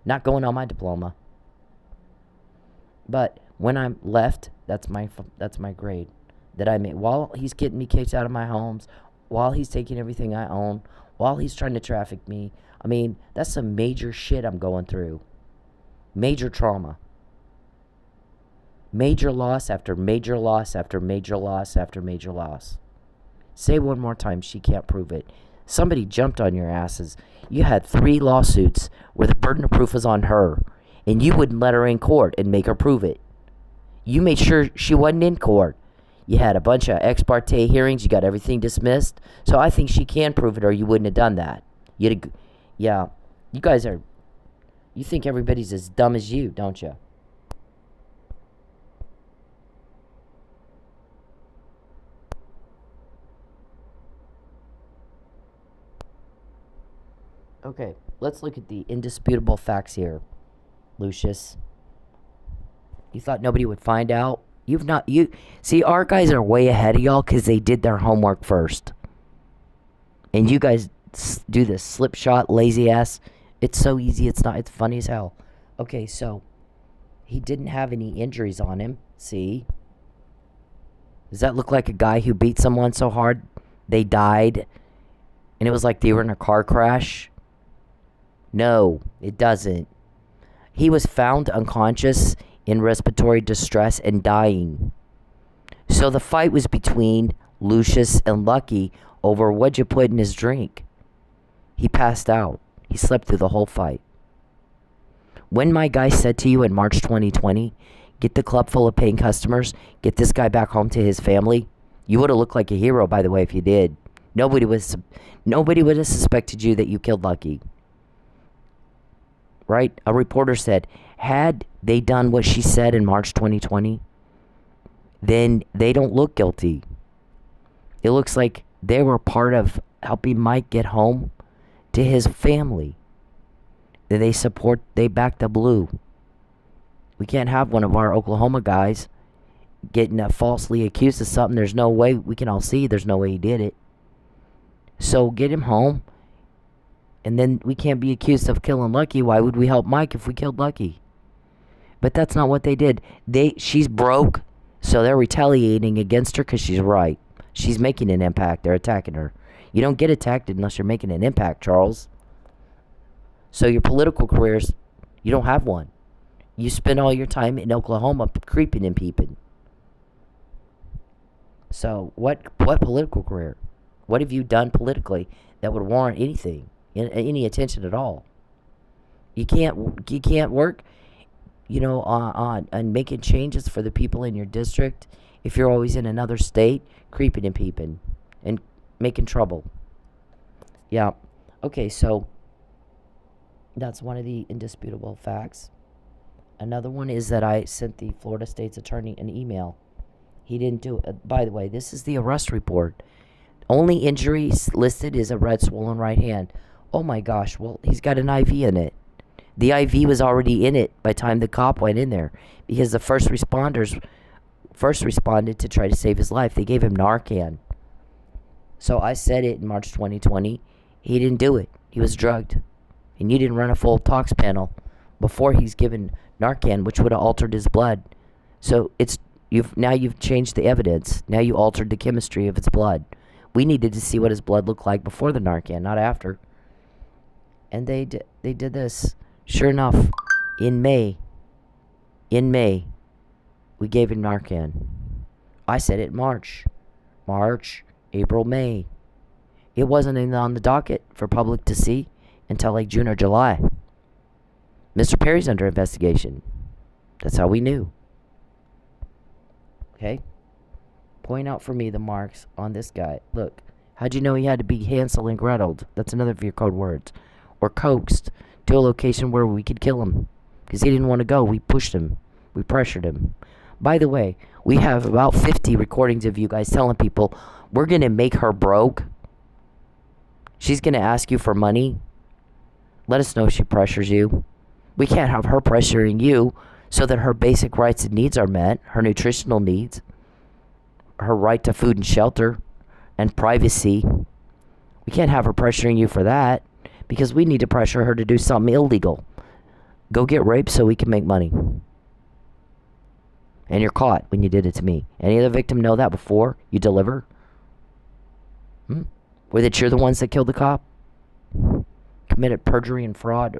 not going on my diploma. But when I'm left, that's my grade that I made. While he's getting me kicked out of my homes, while he's taking everything I own, while he's trying to traffic me. I mean, that's some major shit I'm going through. Major trauma. Major loss after major loss after major loss after major loss. Say one more time, she can't prove it. Somebody jumped on your asses. You had 3 lawsuits where the burden of proof was on her, and you wouldn't let her in court and make her prove it. You made sure she wasn't in court. You had a bunch of ex parte hearings. You got everything dismissed. So I think she can prove it, or you wouldn't have done that. Yeah, you guys are... You think everybody's as dumb as you, don't you? Okay, let's look at the indisputable facts here, Lucius. You thought nobody would find out? See, our guys are way ahead of y'all because they did their homework first. And you guys do this slipshod, lazy ass. It's so easy, it's funny as hell. Okay, so, he didn't have any injuries on him, see? Does that look like a guy who beat someone so hard they died? And it was like they were in a car crash? No, it doesn't. He was found unconscious, in respiratory distress, and dying. So the fight was between Lucius and Lucky over what you put in his drink. He passed out. He slept through the whole fight. When my guy said to you in March 2020, get the club full of paying customers, get this guy back home to his family, you would have looked like a hero, by the way, if you did. Nobody would have suspected you that you killed Lucky. Right? A reporter said, had they done what she said in March 2020, then they don't look guilty. It looks like they were part of helping Mike get home to his family. They back the blue. We can't have one of our Oklahoma guys getting falsely accused of something. There's no way, we can all see there's no way he did it. So get him home. And then we can't be accused of killing Lucky. Why would we help Mike if we killed Lucky? But that's not what they did. She's broke, so they're retaliating against her because she's right. She's making an impact. They're attacking her. You don't get attacked unless you're making an impact, Charles. So your political careers, you don't have one. You spend all your time in Oklahoma creeping and peeping. So what political career? What have you done politically that would warrant anything? Any attention at all? You can't work, on making changes for the people in your district if you're always in another state, creeping and peeping and making trouble. Yeah. Okay, so that's one of the indisputable facts. Another one is that I sent the Florida State's attorney an email. He didn't do it. By the way, this is the arrest report. Only injuries listed is a red swollen right hand. Oh my gosh, well, he's got an IV in it. The IV was already in it by the time the cop went in there because the first responders first responded to try to save his life. They gave him Narcan. So I said it in March 2020. He didn't do it. He was drugged. And you didn't run a full tox panel before he's given Narcan, which would have altered his blood. So you've changed the evidence. Now you altered the chemistry of his blood. We needed to see what his blood looked like before the Narcan, not after. And they did this. Sure enough, in May, we gave him Narcan. I said it in March, April, May. It wasn't even on the docket for public to see until like June or July. Mr. Perry's under investigation. That's how we knew. Okay? Point out for me the marks on this guy. Look, how'd you know he had to be Hansel and Greteled? That's another of your code words. Or coaxed to a location where we could kill him. Because he didn't want to go. We pushed him. We pressured him. By the way, we have about 50 recordings of you guys telling people, we're going to make her broke. She's going to ask you for money. Let us know if she pressures you. We can't have her pressuring you so that her basic rights and needs are met. Her nutritional needs. Her right to food and shelter. And privacy. We can't have her pressuring you for that. Because we need to pressure her to do something illegal. Go get raped so we can make money. And you're caught when you did it to me. Any other victim know that before you deliver? Or that you're the ones that killed the cop? Committed perjury and fraud.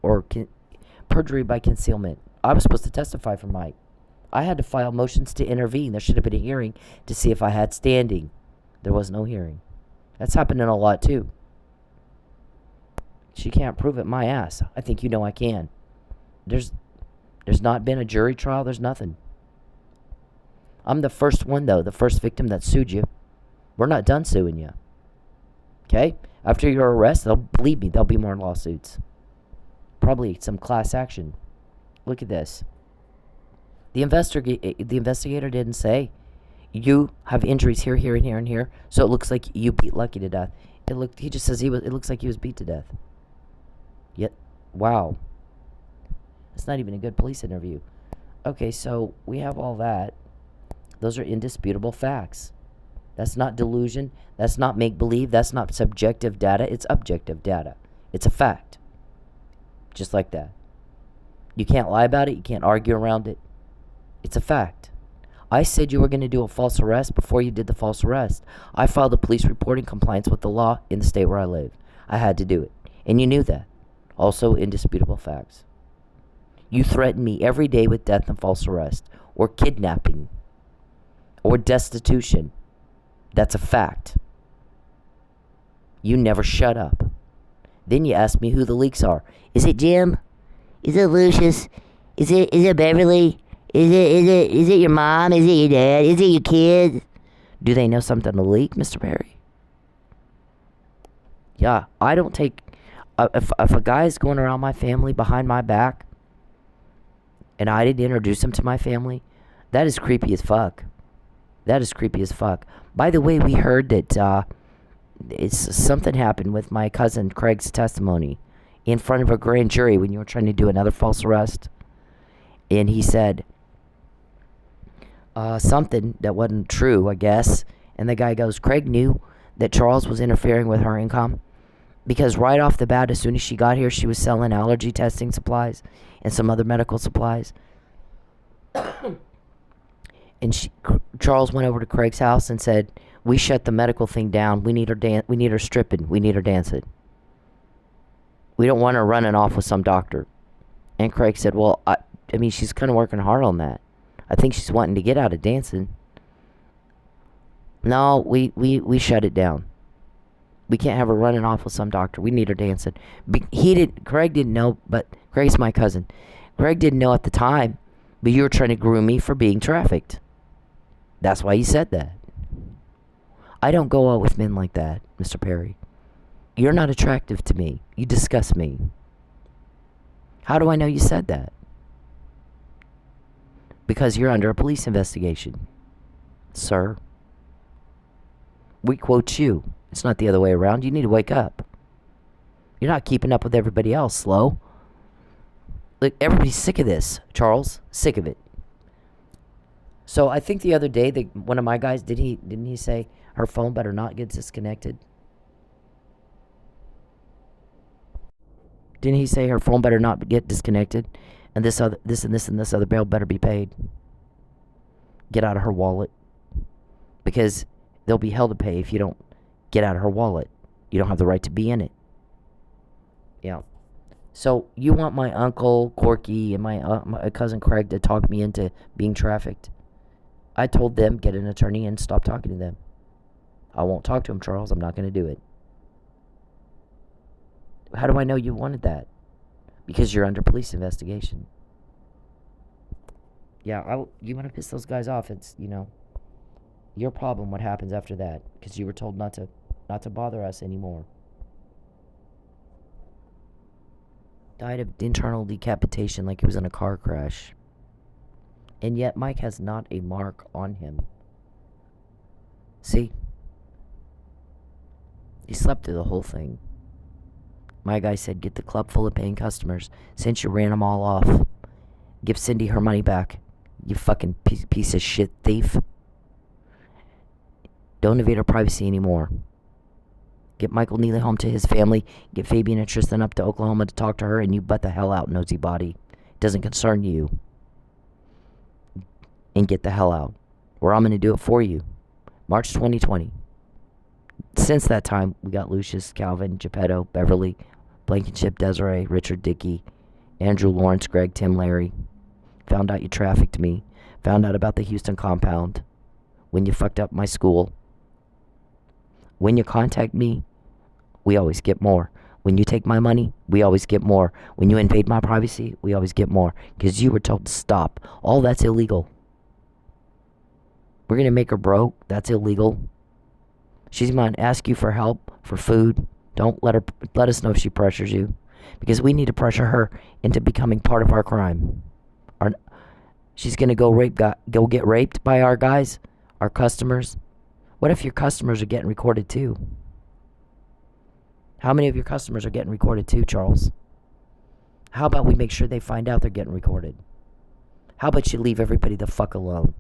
Or perjury by concealment. I was supposed to testify for Mike. I had to file motions to intervene. There should have been a hearing to see if I had standing. There was no hearing. That's happening a lot too. She can't prove it my ass. I think you know I can. There's not been a jury trial. There's nothing. I'm the first one, though. The first victim that sued you. We're not done suing you. Okay? After your arrest, believe me, there'll be more lawsuits. Probably some class action. Look at this. The investigator didn't say, you have injuries here, here, and here, and here, so it looks like you beat Lucky to death. He just says it looks like he was beat to death. Yet, wow. That's not even a good police interview. Okay, so we have all that. Those are indisputable facts. That's not delusion. That's not make-believe. That's not subjective data. It's objective data. It's a fact. Just like that. You can't lie about it. You can't argue around it. It's a fact. I said you were going to do a false arrest before you did the false arrest. I filed a police report in compliance with the law in the state where I live. I had to do it. And you knew that. Also indisputable facts. You threaten me every day with death and false arrest. Or kidnapping. Or destitution. That's a fact. You never shut up. Then you ask me who the leaks are. Is it Jim? Is it Lucius? Is it Beverly? Is it your mom? Is it your dad? Is it your kid? Do they know something to leak, Mr. Perry? Yeah, I don't take... If a guy's going around my family behind my back, and I didn't introduce him to my family, that is creepy as fuck. That is creepy as fuck. By the way, we heard that something happened with my cousin Craig's testimony in front of a grand jury when you were trying to do another false arrest. And he said something that wasn't true, I guess. And the guy goes, Craig knew that Charles was interfering with her income. Because right off the bat, as soon as she got here, she was selling allergy testing supplies and some other medical supplies. And Charles went over to Craig's house and said, we shut the medical thing down. We need her stripping. We need her dancing. We don't want her running off with some doctor. And Craig said, well, I mean, she's kind of working hard on that. I think she's wanting to get out of dancing. No, we shut it down. We can't have her running off with some doctor. We need her dancing. Craig didn't know, but Craig's my cousin. Craig didn't know at the time, but you were trying to groom me for being trafficked. That's why you said that. I don't go out with men like that, Mr. Perry. You're not attractive to me. You disgust me. How do I know you said that? Because you're under a police investigation, sir. We quote you. It's not the other way around. You need to wake up. You're not keeping up with everybody else, slow. Look, everybody's sick of this, Charles. Sick of it. So I think the other day, one of my guys, didn't he say her phone better not get disconnected? Didn't he say her phone better not get disconnected, and this and this other bill better be paid? Get out of her wallet, because they'll be hell to pay if you don't get out of her wallet. You don't have the right to be in it. Yeah. So you want my uncle Corky and my cousin Craig to talk me into being trafficked? I told them, get an attorney and stop talking to them. I won't talk to them, Charles. I'm not going to do it. How do I know you wanted that? Because you're under police investigation. Yeah, you want to piss those guys off. It's, your problem what happens after that. Because you were told not to bother us anymore. Died of internal decapitation like he was in a car crash. And yet Mike has not a mark on him. See? He slept through the whole thing. My guy said, get the club full of paying customers. Since you ran them all off, give Cindy her money back. You fucking piece of shit thief. Don't invade her privacy anymore. Get Michael Neely home to his family. Get Fabian and Tristan up to Oklahoma to talk to her, and you butt the hell out, nosy body. It doesn't concern you. And get the hell out. Or I'm going to do it for you. March 2020. Since that time, we got Lucius, Calvin, Geppetto, Beverly, Blankenship, Desiree, Richard, Dickey, Andrew, Lawrence, Greg, Tim, Larry. Found out you trafficked me. Found out about the Houston compound. When you fucked up my school. When you contact me, we always get more. When you take my money, we always get more. When you invade my privacy, we always get more. Because you were told to stop. All that's illegal. We're going to make her broke. That's illegal. She's going to ask you for help, for food. Don't let us know if she pressures you. Because we need to pressure her into becoming part of our crime. She's going to go get raped by our guys, our customers. What if your customers are getting recorded too? How many of your customers are getting recorded too, Charles? How about we make sure they find out they're getting recorded? How about you leave everybody the fuck alone?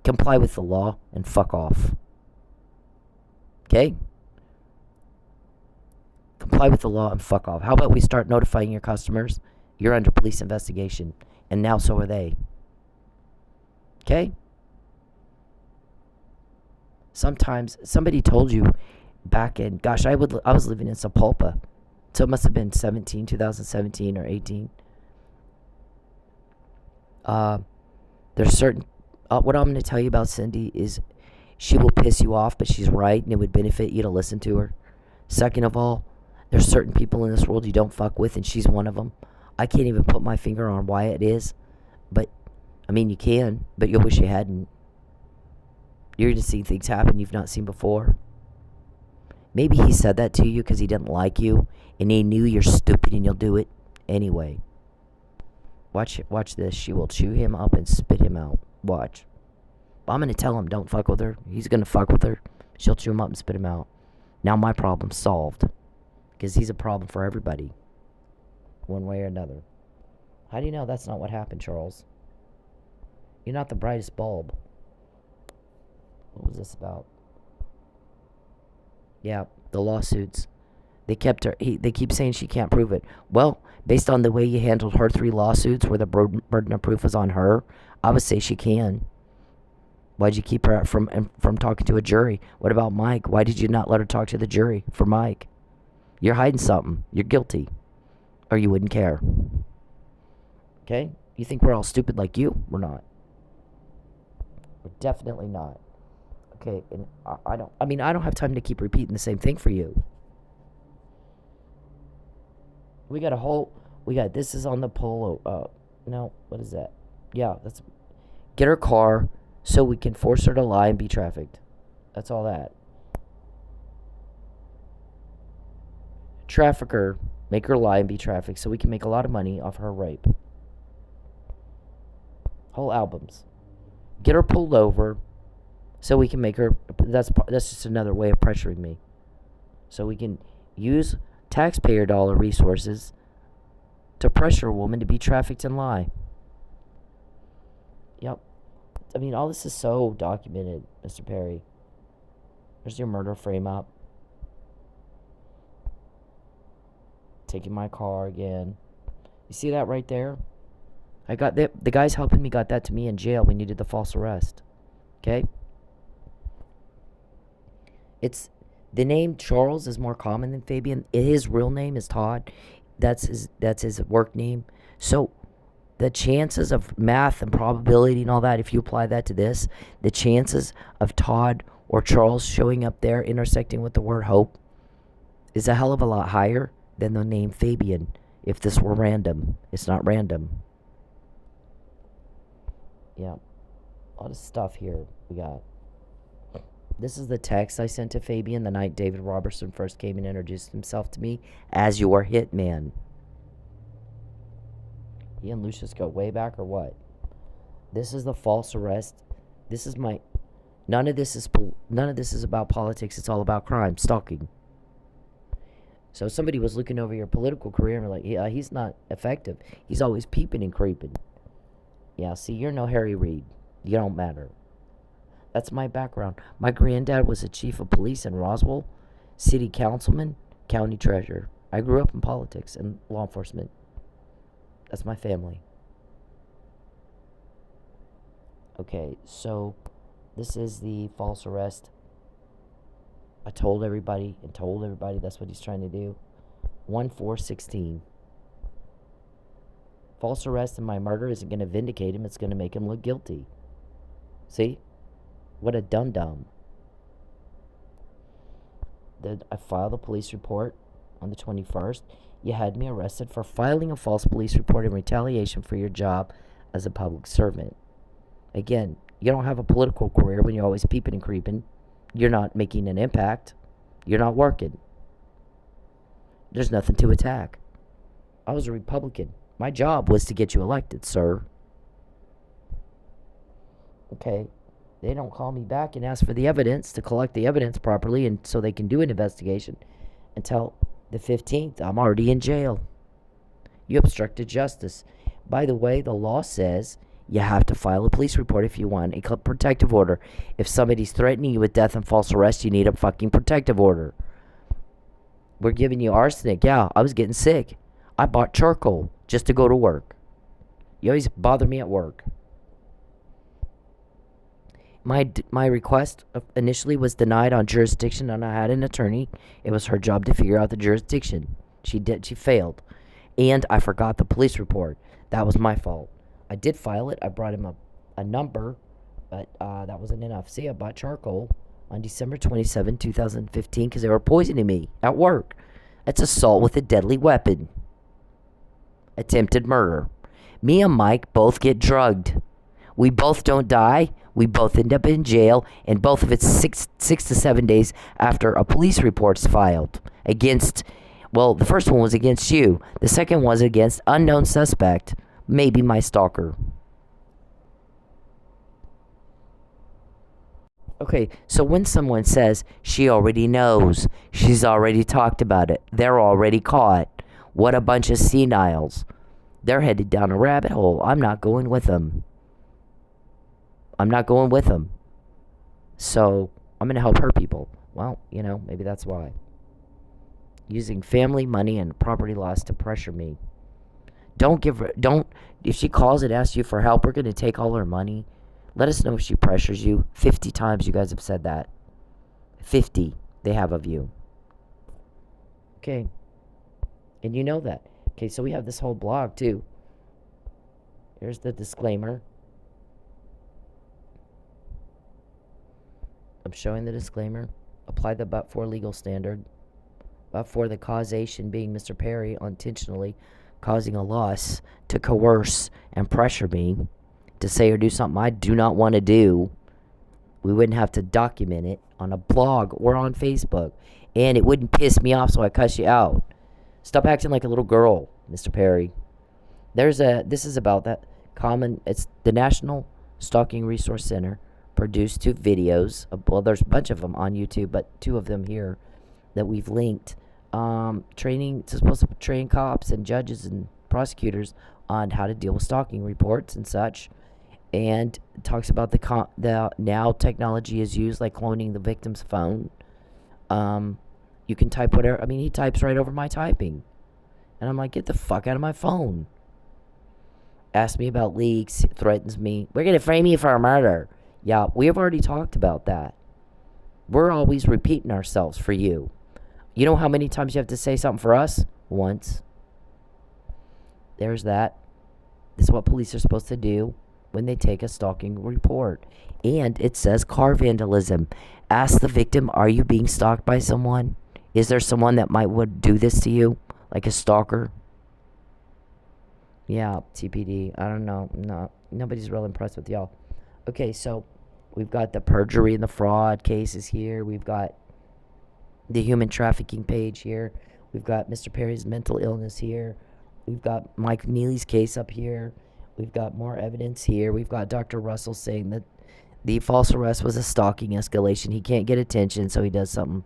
Comply with the law and fuck off. Okay? Comply with the law and fuck off. How about we start notifying your customers? You're under police investigation. And now so are they. Okay? Sometimes somebody told you back in, gosh, I was living in Sapulpa. So it must have been 2017 or 18. There's certain, what I'm going to tell you about Cindy is she will piss you off, but she's right, and it would benefit you to listen to her. Second of all, there's certain people in this world you don't fuck with, and she's one of them. I can't even put my finger on why it is, but, I mean, you can, but you'll wish you hadn't. You're going to see things happen you've not seen before. Maybe he said that to you because he didn't like you, and he knew you're stupid and you'll do it anyway. Watch this. She will chew him up and spit him out. Watch. I'm going to tell him don't fuck with her. He's going to fuck with her. She'll chew him up and spit him out. Now my problem's solved. Because he's a problem for everybody. One way or another. How do you know that's not what happened, Charles? You're not the brightest bulb. What was this about? Yeah, the lawsuits. They keep saying she can't prove it. Well, based on the way you handled her 3 lawsuits where the burden of proof was on her, I would say she can. Why'd you keep her from talking to a jury? What about Mike? Why did you not let her talk to the jury for Mike? You're hiding something. You're guilty. Or you wouldn't care. Okay? You think we're all stupid like you? We're not. We're definitely not. Okay, and I don't have time to keep repeating the same thing for you. This is on the polo. No, what is that? Yeah, that's. Get her car so we can force her to lie and be trafficked. That's all that. Trafficker, make her lie and be trafficked so we can make a lot of money off her rape. Whole albums. Get her pulled over so we can make her. That's just another way of pressuring me. So we can use taxpayer dollar resources to pressure a woman to be trafficked and lie. Yep. I mean, all this is so documented, Mr. Perry. There's your murder frame up. Taking my car again. You see that right there? I got the guys helping me got that to me in jail. We needed the false arrest. Okay? The name Charles is more common than Fabian. His real name is Todd. That's his work name. So the chances of math and probability and all that, if you apply that to this, the chances of Todd or Charles showing up there intersecting with the word hope is a hell of a lot higher than the name Fabian if this were random. It's not random. Yeah. A lot of stuff here we got. This is the text I sent to Fabian the night David Robertson first came and introduced himself to me as your hitman. He and Lucius go way back or what? This is the false arrest. This is my. None of this is about politics. It's all about crime, stalking. So somebody was looking over your political career and were like, yeah, he's not effective. He's always peeping and creeping. Yeah, see, you're no Harry Reid. You don't matter. That's my background. My granddad was a chief of police in Roswell, city councilman, county treasurer. I grew up in politics and law enforcement. That's my family. Okay, so this is the false arrest. I told everybody that's what he's trying to do. 1-4-16. False arrest and my murder isn't going to vindicate him. It's going to make him look guilty. See? What a dum-dum. I filed a police report on the 21st. You had me arrested for filing a false police report in retaliation for your job as a public servant. Again, you don't have a political career when you're always peeping and creeping. You're not making an impact. You're not working. There's nothing to attack. I was a Republican. My job was to get you elected, sir. Okay. They don't call me back and ask for the evidence to collect the evidence properly and so they can do an investigation until the 15th. I'm already in jail. You obstructed justice. By the way, the law says you have to file a police report if you want a protective order. If somebody's threatening you with death and false arrest, you need a fucking protective order. We're giving you arsenic. Yeah, I was getting sick. I bought charcoal just to go to work. You always bother me at work. My request initially was denied on jurisdiction, and I had an attorney. It was her job to figure out the jurisdiction. She failed. And I forgot the police report. That was my fault. I did file it. I brought him a number, but that wasn't enough. See, I bought charcoal on December 27, 2015, because they were poisoning me at work. That's assault with a deadly weapon. Attempted murder. Me and Mike both get drugged. We both don't die. We both end up in jail, and both of it's six to 7 days after a police report's filed against, well, the first one was against you. The second was against unknown suspect, maybe my stalker. Okay, so when someone says she already knows, she's already talked about it, they're already caught. What a bunch of seniles. They're headed down a rabbit hole. I'm not going with them. So, I'm going to help her people. Well, maybe that's why. Using family, money, and property loss to pressure me. If she calls and asks you for help, we're going to take all her money. Let us know if she pressures you. 50 times you guys have said that. 50 they have of you. Okay. And you know that. Okay, so we have this whole blog, too. Here's the disclaimer. I'm showing the disclaimer. Apply the but-for legal standard. for the causation being Mr. Perry intentionally causing a loss to coerce and pressure me to say or do something I do not want to do. We wouldn't have to document it on a blog or on Facebook, and it wouldn't piss me off, so I cuss you out. Stop acting like a little girl, Mr. Perry. This is about that common. It's the National Stalking Resource Center produced 2 videos. Well, there's a bunch of them on YouTube, but 2 of them here that we've linked. Training. It's supposed to train cops and judges and prosecutors on how to deal with stalking reports and such. And it talks about the now technology is used, like cloning the victim's phone. You can type whatever. I mean, he types right over my typing. And I'm like, get the fuck out of my phone. Asks me about leaks, threatens me. We're going to frame you for a murder. Yeah, we have already talked about that. We're always repeating ourselves for you. You know how many times you have to say something for us? Once. There's that. This is what police are supposed to do when they take a stalking report. And it says car vandalism. Ask the victim, are you being stalked by someone? Is there someone that would do this to you? Like a stalker? Yeah, TPD. I don't know. No, nobody's real impressed with y'all. Okay, so we've got the perjury and the fraud cases here. We've got the human trafficking page here. We've got Mr. Perry's mental illness here. We've got Mike Neely's case up here. We've got more evidence here. We've got Dr. Russell saying that the false arrest was a stalking escalation. He can't get attention, so he does something.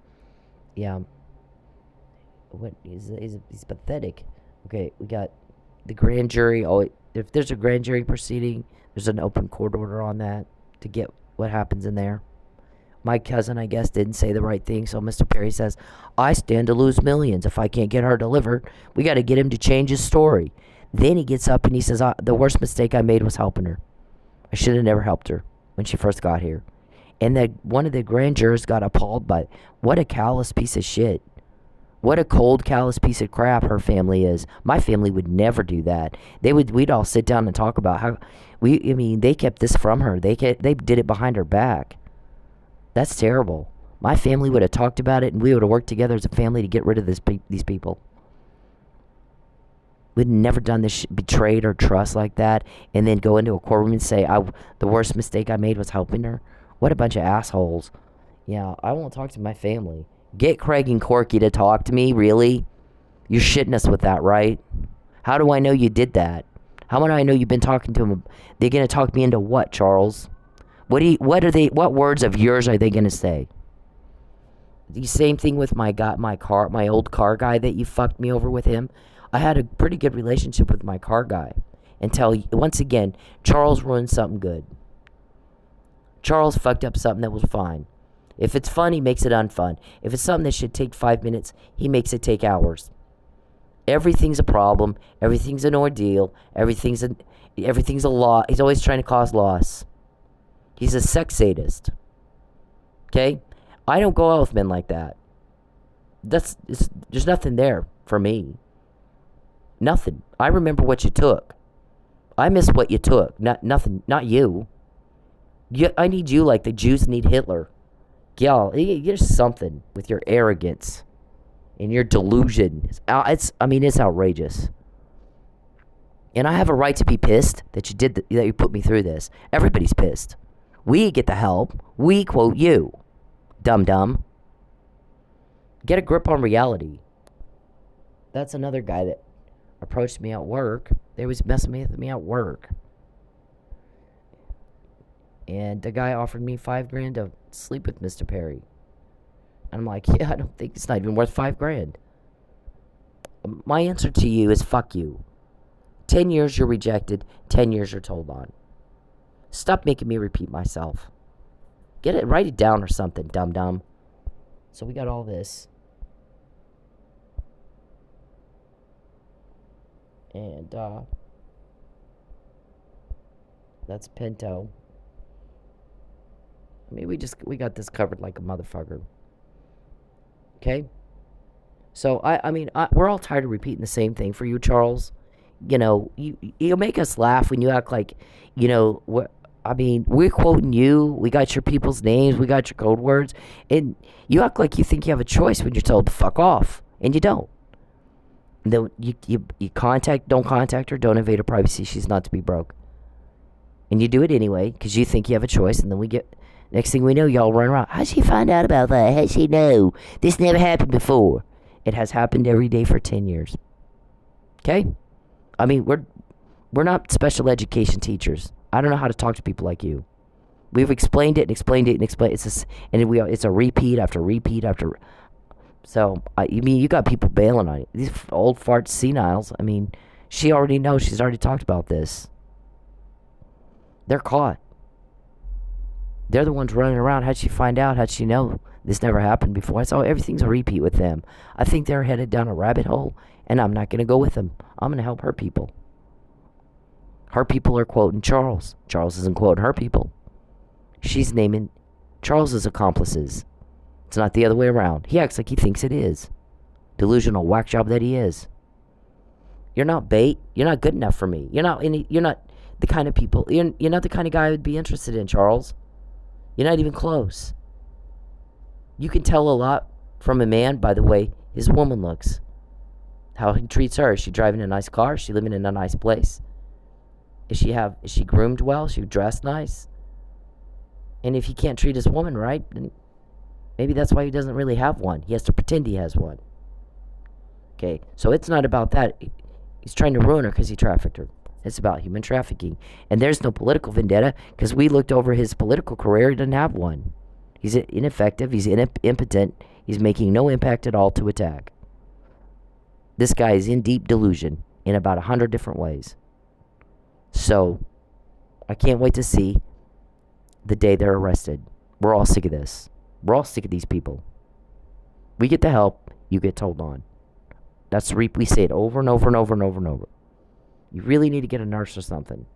Yeah. He's pathetic. Okay, we got the grand jury. Oh, if there's a grand jury proceeding, there's an open court order on that to get what happens in there. My cousin, I guess, didn't say the right thing, so Mr. Perry says, I stand to lose millions if I can't get her delivered. We got to get him to change his story. Then he gets up and he says, the worst mistake I made was helping her. I should have never helped her when she first got here. And one of the grand jurors got appalled by it. What a callous piece of shit. What a cold, callous piece of crap her family is. My family would never do that. We'd all sit down and talk about how they kept this from her. They did it behind her back. That's terrible. My family would have talked about it, and we would have worked together as a family to get rid of these people. We'd never done this betrayed or trust like that, and then go into a courtroom and say, the worst mistake I made was helping her. What a bunch of assholes. Yeah, I won't talk to my family. Get Craig and Corky to talk to me, really? You're shitting us with that, right? How do I know you did that? How do I know you've been talking to them? They're going to talk me into what, Charles? What words of yours are they going to say? The same thing with my old car guy that you fucked me over with him. I had a pretty good relationship with my car guy until, once again, Charles ruined something good. Charles fucked up something that was fine. If it's fun, he makes it unfun. If it's something that should take 5 minutes, he makes it take hours. Everything's a problem. Everything's an ordeal. Everything's a law. He's always trying to cause loss. He's a sex sadist. Okay? I don't go out with men like that. There's nothing there for me. Nothing. I remember what you took. I miss what you took. Nothing. Not you. I need you like the Jews need Hitler. Y'all, there's something with your arrogance and your delusion. It's outrageous. And I have a right to be pissed that you put me through this. Everybody's pissed. We get the help. We quote you. Dum-dum. Get a grip on reality. That's another guy that approached me at work. They was messing with me at work. And the guy offered me $5,000 to sleep with Mr. Perry. And I'm like, yeah, I don't think it's not even worth $5,000. My answer to you is fuck you. 10 years you're rejected, 10 years you're told on. Stop making me repeat myself. Write it down or something, dum-dum. So we got all this. And, that's Pinto. I mean, we got this covered like a motherfucker. Okay? So, we're all tired of repeating the same thing for you, Charles. You know, you make us laugh when you act like, we're quoting you. We got your people's names. We got your code words. And you act like you think you have a choice when you're told to fuck off. And you don't. You don't contact her, don't invade her privacy. She's not to be broke. And you do it anyway because you think you have a choice. And then next thing we know, y'all run around. How'd she find out about that? How'd she know? This never happened before. It has happened every day for 10 years. Okay? I mean, we're not special education teachers. I don't know how to talk to people like you. We've explained it and explained it and explained it. It's a repeat after repeat after. So, you got people bailing on you. These old fart seniles, she already knows. She's already talked about this. They're caught. They're the ones running around. How'd she find out? How'd she know this never happened before? I saw everything's a repeat with them. I think they're headed down a rabbit hole, and I'm not going to go with them. I'm going to help her people. Her people are quoting Charles. Charles isn't quoting her people. She's naming Charles's accomplices. It's not the other way around. He acts like he thinks it is. Delusional whack job that he is. You're not bait. You're not good enough for me. You're not the kind of people. You're not the kind of guy I would be interested in, Charles. You're not even close. You can tell a lot from a man by the way his woman looks. How he treats her. Is she driving a nice car? Is she living in a nice place? Is she groomed well? Is she dressed nice? And if he can't treat his woman right, then maybe that's why he doesn't really have one. He has to pretend he has one. Okay, so it's not about that. He's trying to ruin her because he trafficked her. It's about human trafficking. And there's no political vendetta because we looked over his political career. He doesn't have one. He's ineffective. He's impotent. He's making no impact at all to attack. This guy is in deep delusion in about 100 different ways. So, I can't wait to see the day they're arrested. We're all sick of this. We're all sick of these people. We get the help, you get told on. We say it over and over and over and over and over. You really need to get a nurse or something.